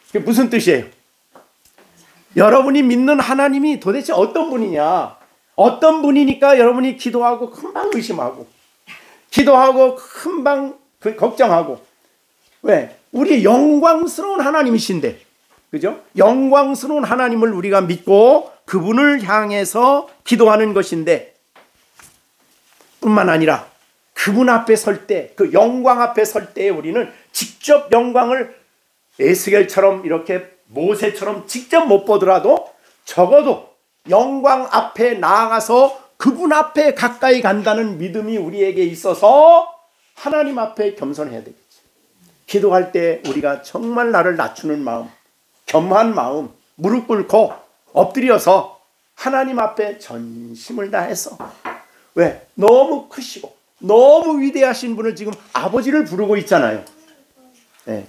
그게 무슨 뜻이에요? 여러분이 믿는 하나님이 도대체 어떤 분이냐? 어떤 분이니까 여러분이 기도하고 금방 의심하고, 기도하고 금방 걱정하고. 왜? 우리 영광스러운 하나님이신데, 그죠? 영광스러운 하나님을 우리가 믿고 그분을 향해서 기도하는 것인데, 뿐만 아니라 그분 앞에 설 때, 그 영광 앞에 설 때에 우리는 직접 영광을 에스겔처럼 이렇게 모세처럼 직접 못 보더라도 적어도 영광 앞에 나아가서 그분 앞에 가까이 간다는 믿음이 우리에게 있어서 하나님 앞에 겸손해야 되겠지. 기도할 때 우리가 정말 나를 낮추는 마음, 겸한 마음, 무릎 꿇고 엎드려서 하나님 앞에 전심을 다해서. 왜? 너무 크시고 너무 위대하신 분을 지금 아버지를 부르고 있잖아요. 네.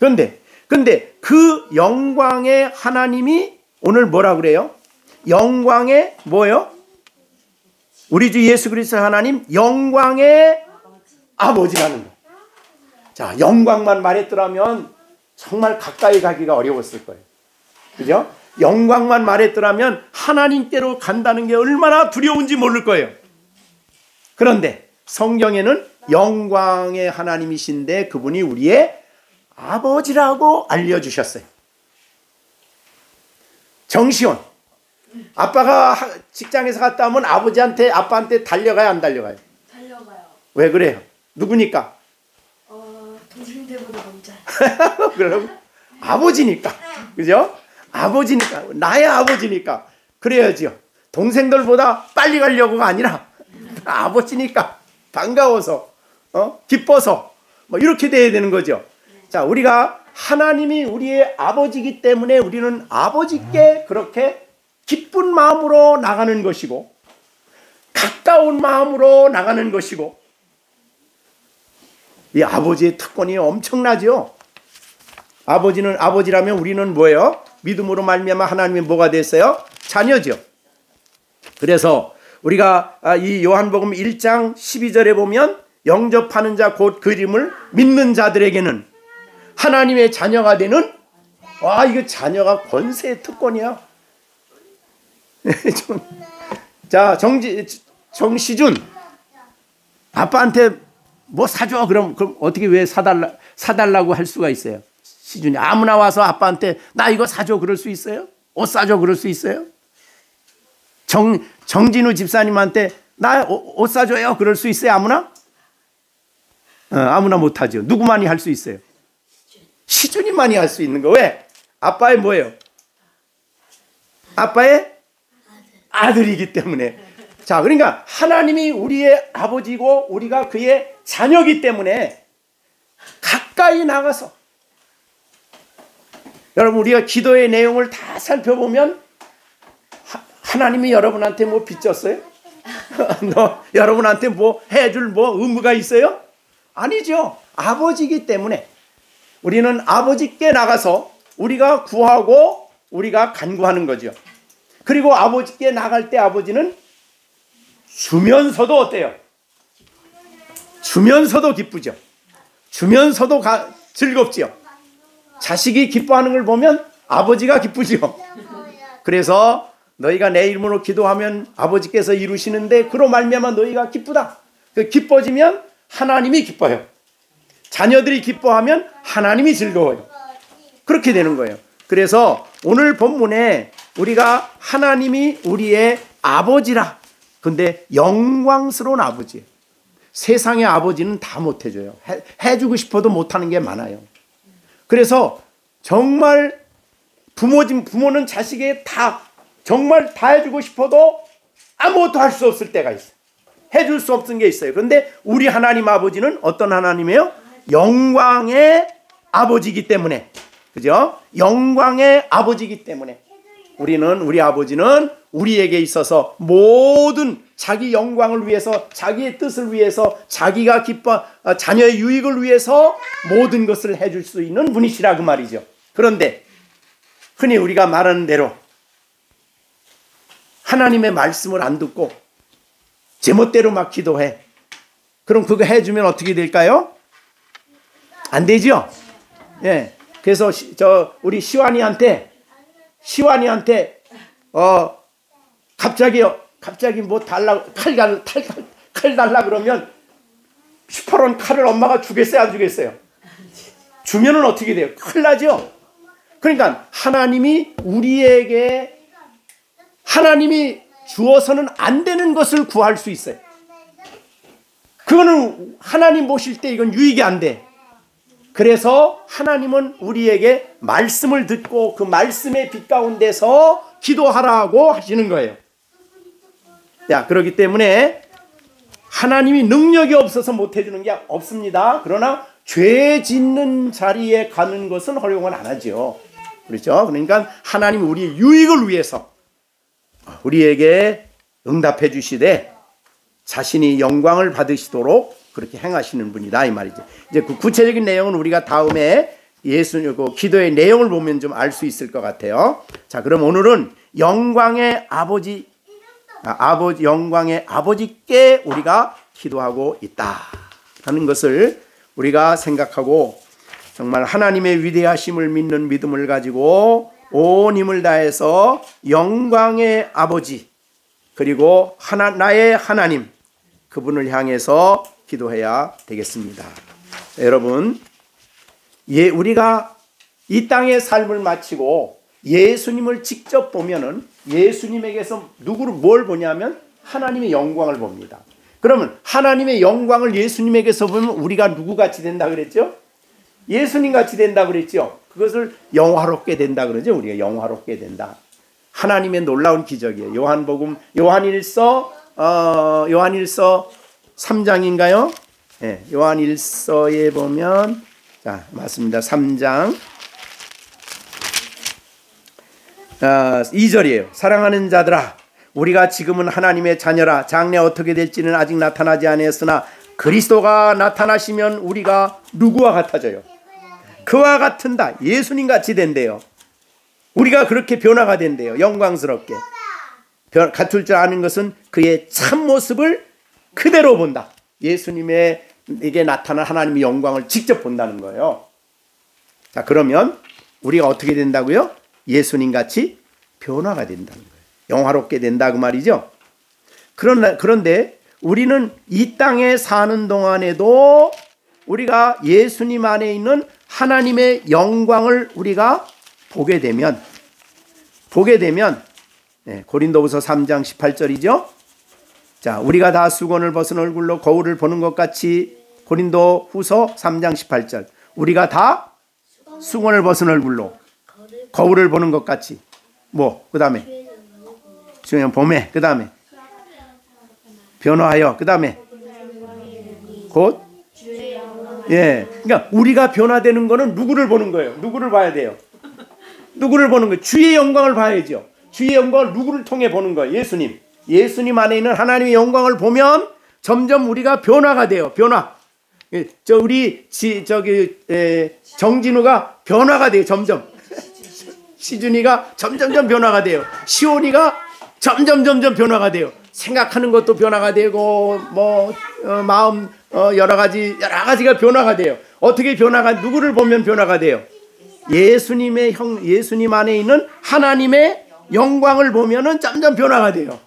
근데 그 영광의 하나님이 오늘 뭐라 그래요? 영광의 뭐요? 우리 주 예수 그리스도 하나님 영광의 아버지라는 거. 자, 영광만 말했더라면 정말 가까이 가기가 어려웠을 거예요. 그죠? 영광만 말했더라면 하나님께로 간다는 게 얼마나 두려운지 모를 거예요. 그런데 성경에는 영광의 하나님이신데 그분이 우리의 아버지라고 알려주셨어요. 정시원, 아빠가 직장에서 갔다 오면 아빠한테 달려가요, 안 달려가요? 달려가요. 왜 그래요? 누구니까? 동생들보다 먼저. 그럼 아버지니까, 그죠? 아버지니까, 나의 아버지니까 그래야지요. 동생들보다 빨리 가려고가 아니라 아버지니까 반가워서, 기뻐서 뭐 이렇게 돼야 되는 거죠. 자, 우리가 하나님이 우리의 아버지이기 때문에 우리는 아버지께 그렇게 기쁜 마음으로 나가는 것이고, 가까운 마음으로 나가는 것이고, 이 아버지의 특권이 엄청나죠. 아버지라면 우리는 뭐예요? 믿음으로 말미암아 하나님의 뭐가 됐어요? 자녀죠. 그래서 우리가 이 요한복음 1장 12절에 보면 영접하는 자 곧 그 이름을 믿는 자들에게는 하나님의 자녀가 되는, 와, 이거 자녀가 권세의 특권이야. 자, 정시준, 아빠한테 뭐 사줘. 그럼 어떻게 왜 사달라고 할 수가 있어요? 시준이 아무나 와서 아빠한테 나 이거 사줘 그럴 수 있어요? 옷 사줘 그럴 수 있어요? 정진우 집사님한테 나 옷 사줘요 그럴 수 있어요? 아무나? 아무나 못하죠. 누구만이 할 수 있어요? 시준이만이 할 수 있는 거. 왜? 아빠의 뭐예요? 아빠의 아들이기 때문에. 자, 그러니까 하나님이 우리의 아버지고 우리가 그의 자녀이기 때문에 가까이 나가서, 여러분 우리가 기도의 내용을 다 살펴보면 하나님이 여러분한테 뭐 빚졌어요? 여러분한테 뭐 해줄 뭐 의무가 있어요? 아니죠. 아버지이기 때문에 우리는 아버지께 나가서 우리가 구하고 우리가 간구하는 거죠. 그리고 아버지께 나갈 때 아버지는 주면서도 어때요? 주면서도 기쁘죠. 주면서도 즐겁죠. 자식이 기뻐하는 걸 보면 아버지가 기쁘죠. 그래서 너희가 내 이름으로 기도하면 아버지께서 이루시는데 그로 말미암아 너희가 기쁘다. 기뻐지면 하나님이 기뻐요. 자녀들이 기뻐하면 하나님이 즐거워요. 그렇게 되는 거예요. 그래서 오늘 본문에 우리가 하나님이 우리의 아버지라. 근데 영광스러운 아버지예요. 세상의 아버지는 다 못해줘요. 해주고 싶어도 못하는 게 많아요. 그래서 정말 부모는 자식에게 정말 다 해주고 싶어도 아무것도 할 수 없을 때가 있어요. 해줄 수 없는 게 있어요. 그런데 우리 하나님 아버지는 어떤 하나님이에요? 영광의 아버지이기 때문에, 그죠? 영광의 아버지이기 때문에 우리 아버지는 우리에게 있어서 모든 자기 영광을 위해서, 자기의 뜻을 위해서, 자기가 자녀의 유익을 위해서 모든 것을 해줄 수 있는 분이시라 그 말이죠. 그런데 흔히 우리가 말하는 대로 하나님의 말씀을 안 듣고 제멋대로 막 기도해. 그럼 그거 해주면 어떻게 될까요? 안 되죠? 예. 그래서 우리 시완이한테 갑자기 뭐 달라 칼 달라 그러면 18원 칼을 엄마가 주겠어요, 안 주겠어요? 주면은 어떻게 돼요? 큰일 나죠? 그러니까 하나님이 주어서는 안 되는 것을 구할 수 있어요. 그거는 하나님 보실 때 이건 유익이 안 돼. 그래서 하나님은 우리에게 말씀을 듣고 그 말씀의 빛 가운데서 기도하라고 하시는 거예요. 자, 그렇기 때문에 하나님이 능력이 없어서 못 해주는 게 없습니다. 그러나 죄 짓는 자리에 가는 것은 허용은 안 하죠. 그렇죠? 그러니까 하나님 우리의 유익을 위해서 우리에게 응답해 주시되 자신이 영광을 받으시도록 그렇게 행하시는 분이다 이 말이죠. 이제 그 구체적인 내용은 우리가 다음에 그 기도의 내용을 보면 좀 알 수 있을 것 같아요. 자, 그럼 오늘은 영광의 아버지께 우리가 기도하고 있다 하는 것을 우리가 생각하고 정말 하나님의 위대하심을 믿는 믿음을 가지고 온 힘을 다해서 영광의 아버지 그리고 나의 하나님 그분을 향해서 기도해야 되겠습니다. 여러분, 우리가 이 땅의 삶을 마치고 예수님을 직접 보면은 예수님에게서 뭘 보냐면 하나님의 영광을 봅니다. 그러면 하나님의 영광을 예수님에게서 보면 우리가 누구같이 된다 그랬죠? 예수님같이 된다 그랬죠? 그것을 영화롭게 된다 그러죠? 우리가 영화롭게 된다. 하나님의 놀라운 기적이에요. 요한일서 3장인가요? 네, 요한일서에 보면 자, 맞습니다. 3장 2절이에요. 사랑하는 자들아, 우리가 지금은 하나님의 자녀라. 장래 어떻게 될지는 아직 나타나지 않았으나 그리스도가 나타나시면 우리가 누구와 같아져요? 그와 같은다. 예수님 같이 된대요. 우리가 그렇게 변화가 된대요. 영광스럽게. 같을 줄 아는 것은 그의 참모습을 그대로 본다. 예수님에게 나타난 하나님의 영광을 직접 본다는 거예요. 자, 그러면 우리가 어떻게 된다고요? 예수님같이 변화가 된다는 거예요. 영화롭게 된다 그 말이죠. 그런데 우리는 이 땅에 사는 동안에도 우리가 예수님 안에 있는 하나님의 영광을 우리가 보게 되면 고린도후서 3장 18절이죠. 자, 우리가 다 수건을 벗은 얼굴로 거울을 보는 것 같이 고린도후서 3장 18절 우리가 다 수건을 벗은 얼굴로 거울을 보는 것 같이 그 다음에 봄에 그 다음에 변화하여 그 다음에 곧 그러니까 우리가 변화되는 거는 누구를 보는 거예요? 누구를 봐야 돼요? 누구를 보는 거예요? 주의 영광을 봐야죠. 주의 영광을 누구를 통해 보는 거예요? 예수님 안에 있는 하나님의 영광을 보면 점점 우리가 변화가 돼요. 우리 정진우가 변화가 돼요. 점점 시준이가 점점점 변화가 돼요. 시온이가 점점 변화가 돼요. 생각하는 것도 변화가 되고 마음 여러 가지가 변화가 돼요. 어떻게 누구를 보면 변화가 돼요? 예수님 안에 있는 하나님의 영광을 보면은 점점 변화가 돼요.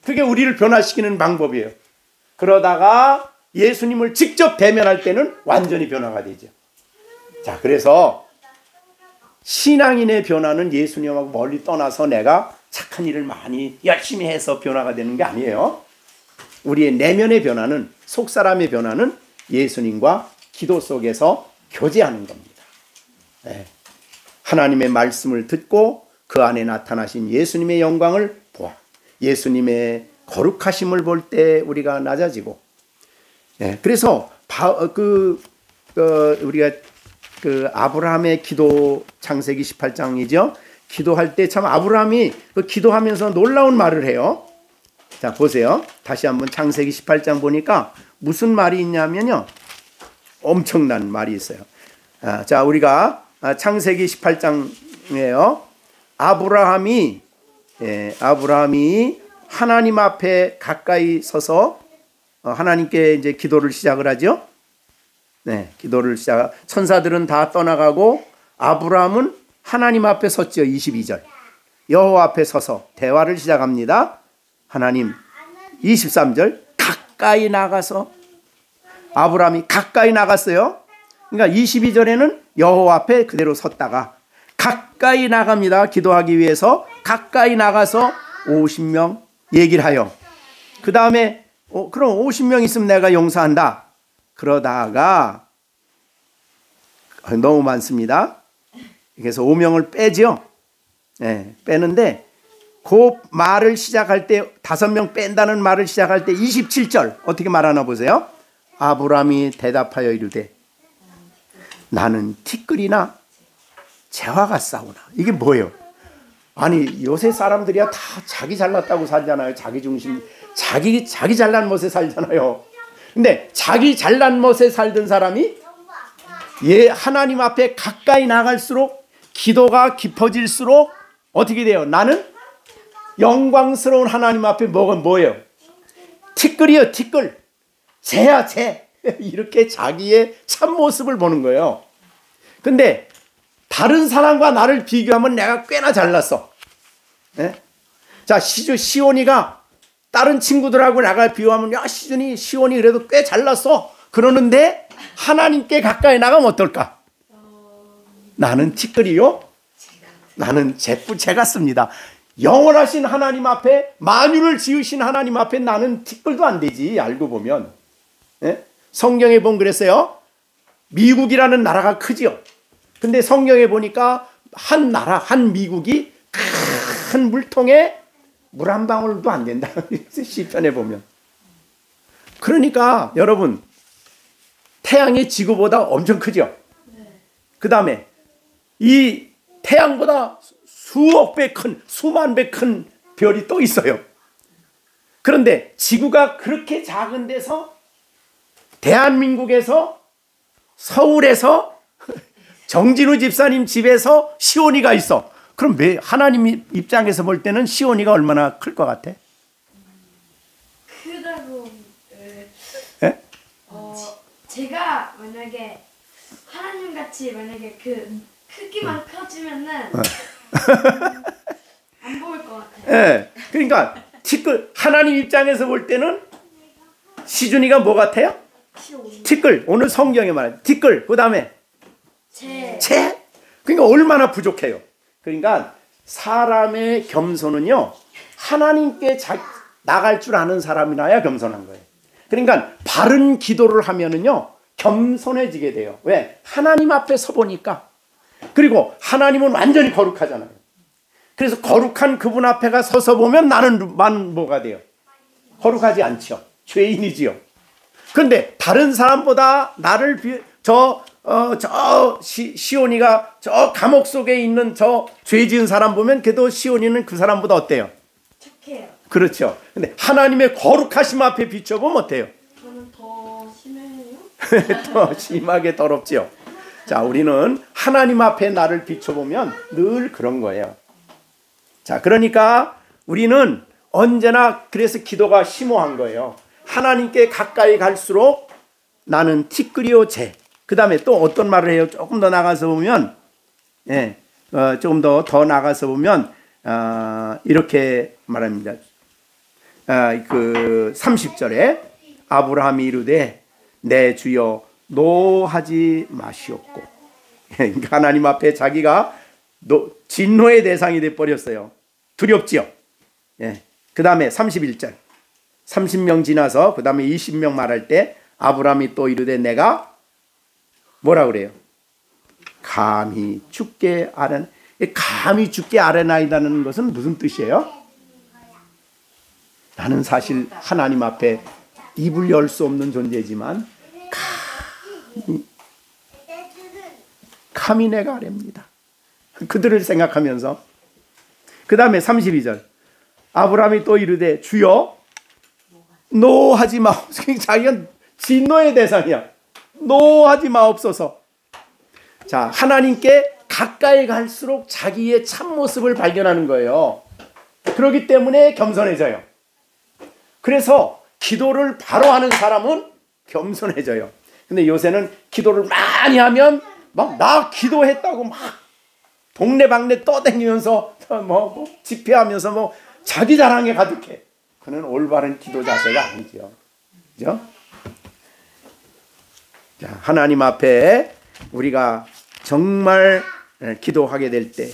그게 우리를 변화시키는 방법이에요. 그러다가 예수님을 직접 대면할 때는 완전히 변화가 되죠. 자, 그래서 신앙인의 변화는 예수님하고 멀리 떠나서 내가 착한 일을 많이 열심히 해서 변화가 되는 게 아니에요. 우리의 내면의 변화는, 속사람의 변화는 예수님과 기도 속에서 교제하는 겁니다. 하나님의 말씀을 듣고 그 안에 나타나신 예수님의 영광을 보아 예수님의 거룩하심을 볼 때 우리가 낮아지고, 그래서 우리가 아브라함의 기도, 창세기 18장이죠. 기도할 때 참 아브라함이 기도하면서 놀라운 말을 해요. 자, 보세요. 다시 한번 창세기 18장 보니까 무슨 말이 있냐면요, 엄청난 말이 있어요. 자, 우리가 창세기 18장이에요. 아브라함이 하나님 앞에 가까이 서서 하나님께 이제 기도를 시작을 하죠. 네, 기도를 시작. 천사들은 다 떠나가고 아브라함은 하나님 앞에 섰죠. 22절. 여호와 앞에 서서 대화를 시작합니다. 하나님. 23절. 가까이 나가서 아브라함이 가까이 나갔어요. 그러니까 22절에는 여호와 앞에 그대로 섰다가 가까이 나갑니다. 기도하기 위해서 가까이 나가서 50명 얘기를 하여 그 다음에 그럼 50명 있으면 내가 용서한다. 그러다가 너무 많습니다. 그래서 5명을 빼죠. 네, 빼는데 그 말을 시작할 때 5명 뺀다는 말을 시작할 때 27절 어떻게 말하나 보세요. 아브라함이 대답하여 이르되 나는 티끌이나 재와 같사오나. 이게 뭐예요? 아니 요새 사람들이야 다 자기 잘났다고 살잖아요. 자기 중심, 자기 잘난 멋에 살잖아요. 근데 자기 잘난 멋에 살던 사람이 하나님 앞에 가까이 나갈수록 기도가 깊어질수록 어떻게 돼요? 나는 영광스러운 하나님 앞에 뭐예요? 티끌이요, 티끌. 쟤야, 쟤. 이렇게 자기의 참모습을 보는 거예요. 근데 다른 사람과 나를 비교하면 내가 꽤나 잘났어. 네? 자, 시온이가 다른 친구들하고 나가 비교하면 야, 시온이 그래도 꽤 잘났어. 그러는데 하나님께 가까이 나가면 어떨까? 나는 티끌이요. 나는 재 같습니다. 영원하신 하나님 앞에, 만유를 지으신 하나님 앞에 나는 티끌도 안 되지. 알고 보면. 네? 성경에 보면 그랬어요. 미국이라는 나라가 크지요. 근데 성경에 보니까 한 나라, 한 미국이 큰 물통에 물 한 방울도 안 된다. 시편에 보면. 그러니까 여러분, 태양이 지구보다 엄청 크죠. 그 다음에 이 태양보다 수억 배 큰, 수만 배 큰 별이 또 있어요. 그런데 지구가 그렇게 작은 데서 대한민국에서 서울에서 정진우 집사님 집에서 시온이가 있어. 그럼 왜 하나님 입장에서 볼 때는 시온이가 얼마나 클 것 같아? 크다고. 예? 제가 만약에 하나님 같이 만약에 그 크기만 커지면은 안 보일 것 같아요. 예. 그러니까 티끌, 하나님 입장에서 볼 때는 시준이가 뭐 같아요? 티끌. 오늘 성경에 말해 티끌. 그 다음에 재. 그러니까 얼마나 부족해요. 그러니까 사람의 겸손은요, 하나님께 나갈 줄 아는 사람이나야 겸손한 거예요. 그러니까 바른 기도를 하면은요 겸손해지게 돼요. 왜? 하나님 앞에 서 보니까. 그리고 하나님은 완전히 거룩하잖아요. 그래서 거룩한 그분 앞에가 서서 보면 나는 뭐가 돼요? 거룩하지 않죠. 죄인이지요. 그런데 다른 사람보다 나를 시온이가 저 감옥 속에 있는 저 죄 지은 사람 보면 그래도 시온이는 그 사람보다 어때요? 착해요. 그렇죠. 근데 하나님의 거룩하심 앞에 비춰보면 어때요? 저는 더 심해요. 더 심하게 더럽죠. 자, 우리는 하나님 앞에 나를 비춰보면 늘 그런 거예요. 자, 그러니까 우리는 언제나 그래서 기도가 심오한 거예요. 하나님께 가까이 갈수록 나는 티끌이요 재. 그 다음에 또 어떤 말을 해요? 조금 더 나가서 보면, 조금 더 나가서 보면 이렇게 말합니다. 그 30절에 아브라함이 이르되 내 주여 노하지 마시옵고. 그러니까 하나님 앞에 자기가 진노의 대상이 돼 버렸어요. 두렵지요. 그 다음에 31절 30명 지나서 그 다음에 20명 말할 때 아브라함이 또 이르되 내가 뭐라 그래요? 감히 죽게 아뢰나이다는 것은 무슨 뜻이에요? 나는 사실 하나님 앞에 입을 열 수 없는 존재지만 감히 내가 아뢰입니다. 그들을 생각하면서. 그 다음에 32절 아브라함이 또 이르되 주여 노하지 마옵소서. 자기가 진노의 대상이야. 노하지 마옵소서. 자, 하나님께 가까이 갈수록 자기의 참모습을 발견하는 거예요. 그렇기 때문에 겸손해져요. 그래서 기도를 바로 하는 사람은 겸손해져요. 근데 요새는 기도를 많이 하면 막 나 기도했다고 막 동네방네 떠다니면서 뭐 집회하면서 뭐 자기 자랑에 가득해. 그는 올바른 기도 자세가 아니죠. 그죠? 자, 하나님 앞에 우리가 정말 기도하게 될 때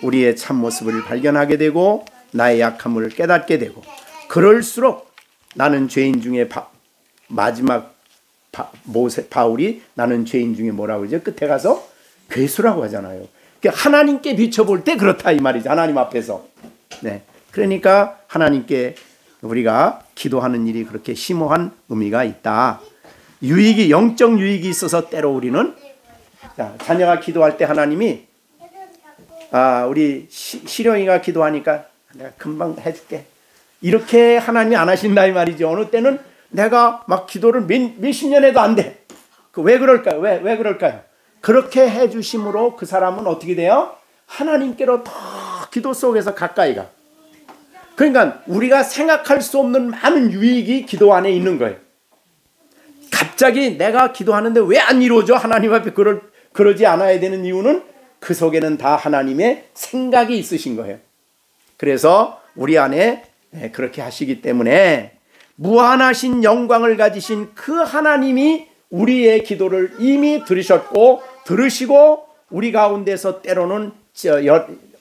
우리의 참모습을 발견하게 되고 나의 약함을 깨닫게 되고, 그럴수록 나는 죄인 중에 마지막 바울이 나는 죄인 중에 뭐라고 하죠? 끝에 가서 괴수라고 하잖아요. 하나님께 비춰볼 때 그렇다 이 말이죠. 하나님 앞에서. 네. 그러니까 하나님께 우리가 기도하는 일이 그렇게 심오한 의미가 있다. 유익이, 영적 유익이 있어서 때로 우리는, 자, 자녀가 기도할 때 하나님이 우리 시령이가 기도하니까 내가 금방 해줄게, 이렇게 하나님이 안 하신다 이 말이죠. 어느 때는 내가 막 기도를 몇십 년 해도 안 돼. 왜 그럴까요? 왜 그럴까요? 그렇게 해주심으로 그 사람은 어떻게 돼요? 하나님께로 더 기도 속에서 가까이 가. 그러니까 우리가 생각할 수 없는 많은 유익이 기도 안에 있는 거예요. 갑자기 내가 기도하는데 왜 안 이루어져? 하나님 앞에 그러지 않아야 되는 이유는 그 속에는 다 하나님의 생각이 있으신 거예요. 그래서 우리 안에 그렇게 하시기 때문에 무한하신 영광을 가지신 그 하나님이 우리의 기도를 이미 들으시고 우리 가운데서 때로는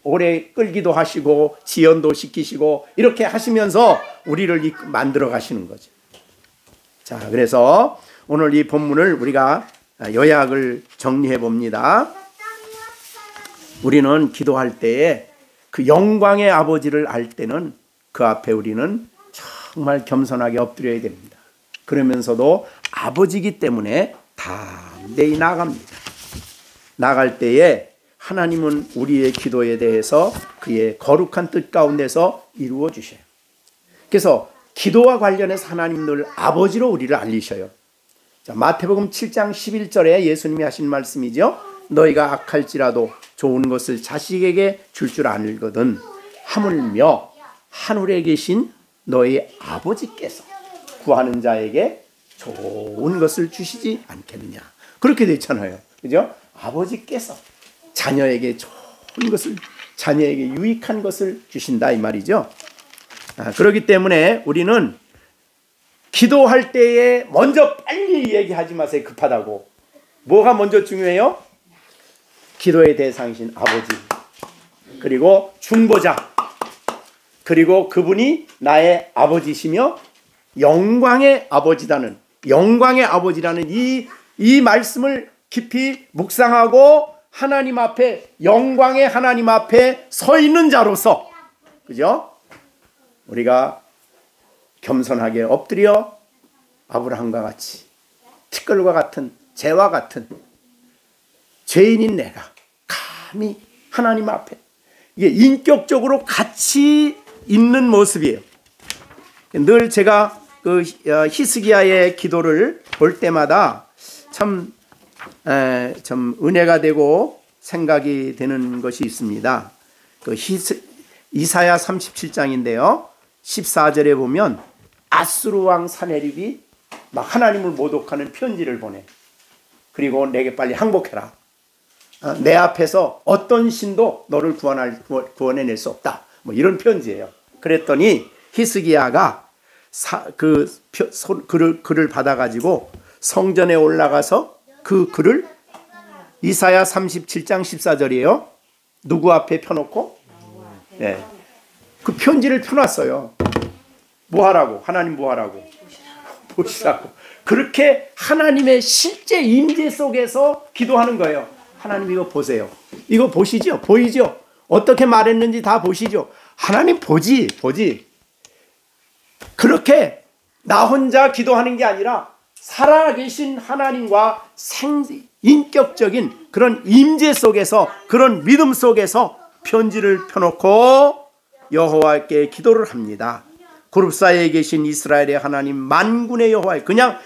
오래 끌기도 하시고 지연도 시키시고 이렇게 하시면서 우리를 만들어 가시는 거죠. 자, 그래서 오늘 이 본문을 우리가 요약을 정리해 봅니다. 우리는 기도할 때에 그 영광의 아버지를 알 때는 그 앞에 우리는 정말 겸손하게 엎드려야 됩니다. 그러면서도 아버지이기 때문에 담대히 나아갑니다. 나갈 때에 하나님은 우리의 기도에 대해서 그의 거룩한 뜻 가운데서 이루어 주셔요. 그래서 기도와 관련해서 하나님 늘 아버지로 우리를 알리셔요. 자, 마태복음 7장 11절에 예수님이 하신 말씀이죠. 너희가 악할지라도 좋은 것을 자식에게 줄 아는거든 하물며 하늘에 계신 너희 아버지께서 구하는 자에게 좋은 것을 주시지 않겠느냐. 그렇게 되어 있잖아요. 그죠? 아버지께서 자녀에게 좋은 것을, 자녀에게 유익한 것을 주신다 이 말이죠. 그렇기 때문에 우리는 기도할 때에 먼저 빨리 얘기하지 마세요. 급하다고. 뭐가 먼저 중요해요? 기도의 대상이신 아버지, 그리고 중보자, 그리고 그분이 나의 아버지시며 영광의 아버지라는 이 말씀을 깊이 묵상하고 하나님 앞에, 영광의 하나님 앞에 서 있는 자로서, 그죠? 우리가 겸손하게 엎드려 아브라함과 같이 티끌과 같은 재와 같은 죄인인 내가 감히 하나님 앞에, 이게 인격적으로 같이 있는 모습이에요. 늘 제가 그 히스기야의 기도를 볼 때마다 참 은혜가 되고 생각이 되는 것이 있습니다. 그 이사야 37장인데요. 14절에 보면 아수르 왕 사네립이 막 하나님을 모독하는 편지를 보내. 그리고 내게 빨리 항복해라. 내 앞에서 어떤 신도 너를 구원해낼 수 없다. 뭐 이런 편지예요. 그랬더니 히스기야가 글을 받아가지고 성전에 올라가서 그 글을, 이사야 37장 14절이에요. 누구 앞에 펴놓고? 네. 그 편지를 펴놨어요. 뭐 하라고? 하나님 뭐 하라고? 보시라고. 그렇게 하나님의 실제 임재 속에서 기도하는 거예요. 하나님 이거 보세요. 이거 보시죠? 보이죠? 어떻게 말했는지 다 보시죠? 하나님 보지. 그렇게 나 혼자 기도하는 게 아니라 살아계신 하나님과 인격적인 그런 임재 속에서, 그런 믿음 속에서 편지를 펴놓고 여호와께 기도를 합니다. 그룹 사이에 계신 이스라엘의 하나님 만군의 여호와, 그냥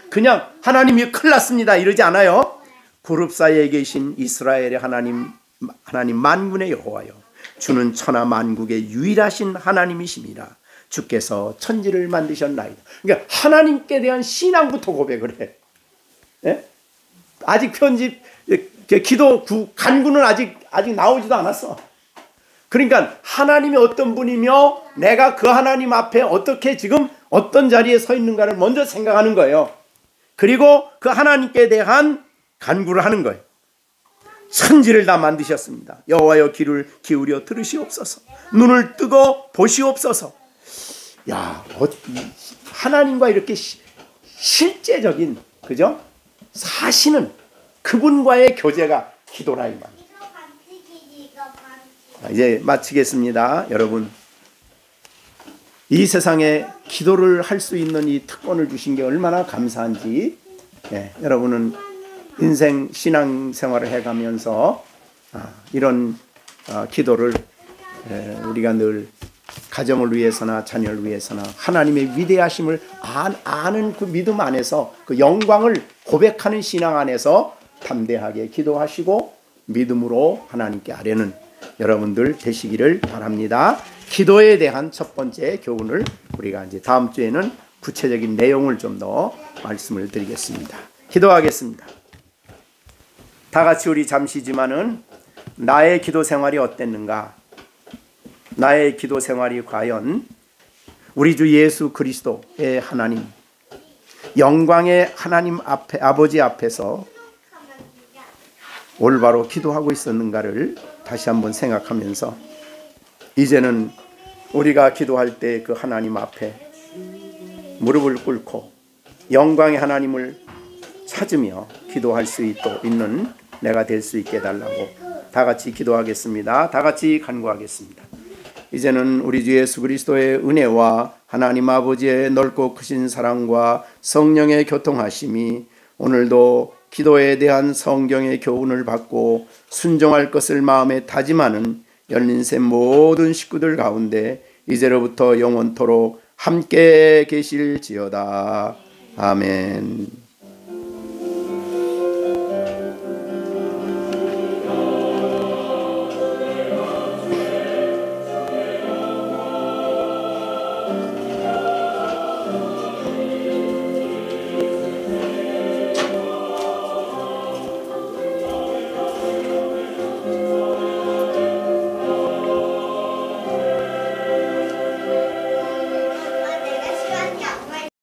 하나님이 큰일 났습니다 이러지 않아요. 그룹 사이에 계신 이스라엘의 하나님 만군의 여호와여, 주는 천하 만국의 유일하신 하나님이십니다. 주께서 천지를 만드셨나이다. 그러니까 하나님께 대한 신앙부터 고백을 해. 예? 아직 편집 기도 간구는 아직 나오지도 않았어. 그러니까 하나님이 어떤 분이며 내가 그 하나님 앞에 어떻게 지금 어떤 자리에 서 있는가를 먼저 생각하는 거예요. 그리고 그 하나님께 대한 간구를 하는 거예요. 천지를 다 만드셨습니다. 여호와여 귀를 기울여 들으시옵소서. 눈을 뜨고 보시옵소서. 야, 하나님과 이렇게 실제적인, 그죠? 사시는 그분과의 교제가 기도라 이 말이에요. 이제 마치겠습니다. 여러분, 이 세상에 기도를 할 수 있는 이 특권을 주신 게 얼마나 감사한지, 여러분은 인생 신앙생활을 해가면서 이런 기도를 우리가 늘 가정을 위해서나 자녀를 위해서나 하나님의 위대하심을 아는 그 믿음 안에서 그 영광을 고백하는 신앙 안에서 담대하게 기도하시고 믿음으로 하나님께 아뢰는 여러분들 되시기를 바랍니다. 기도에 대한 첫 번째 교훈을 우리가 이제 다음 주에는 구체적인 내용을 좀 더 말씀을 드리겠습니다. 기도하겠습니다. 다 같이 우리 잠시지만은 나의 기도 생활이 어땠는가? 나의 기도 생활이 과연 우리 주 예수 그리스도의 하나님, 영광의 하나님 앞에, 아버지 앞에서 올바로 기도하고 있었는가를 다시 한번 생각하면서 이제는 우리가 기도할 때 그 하나님 앞에 무릎을 꿇고 영광의 하나님을 찾으며 기도할 수 있는 내가 될 수 있게 해달라고 다 같이 기도하겠습니다. 다 같이 간구하겠습니다. 이제는 우리 주 예수 그리스도의 은혜와 하나님 아버지의 넓고 크신 사랑과 성령의 교통하심이 오늘도 기도에 대한 성경의 교훈을 받고 순종할 것을 마음에 다짐하는 열린샘 모든 식구들 가운데 이제로부터 영원토록 함께 계실지어다. 아멘.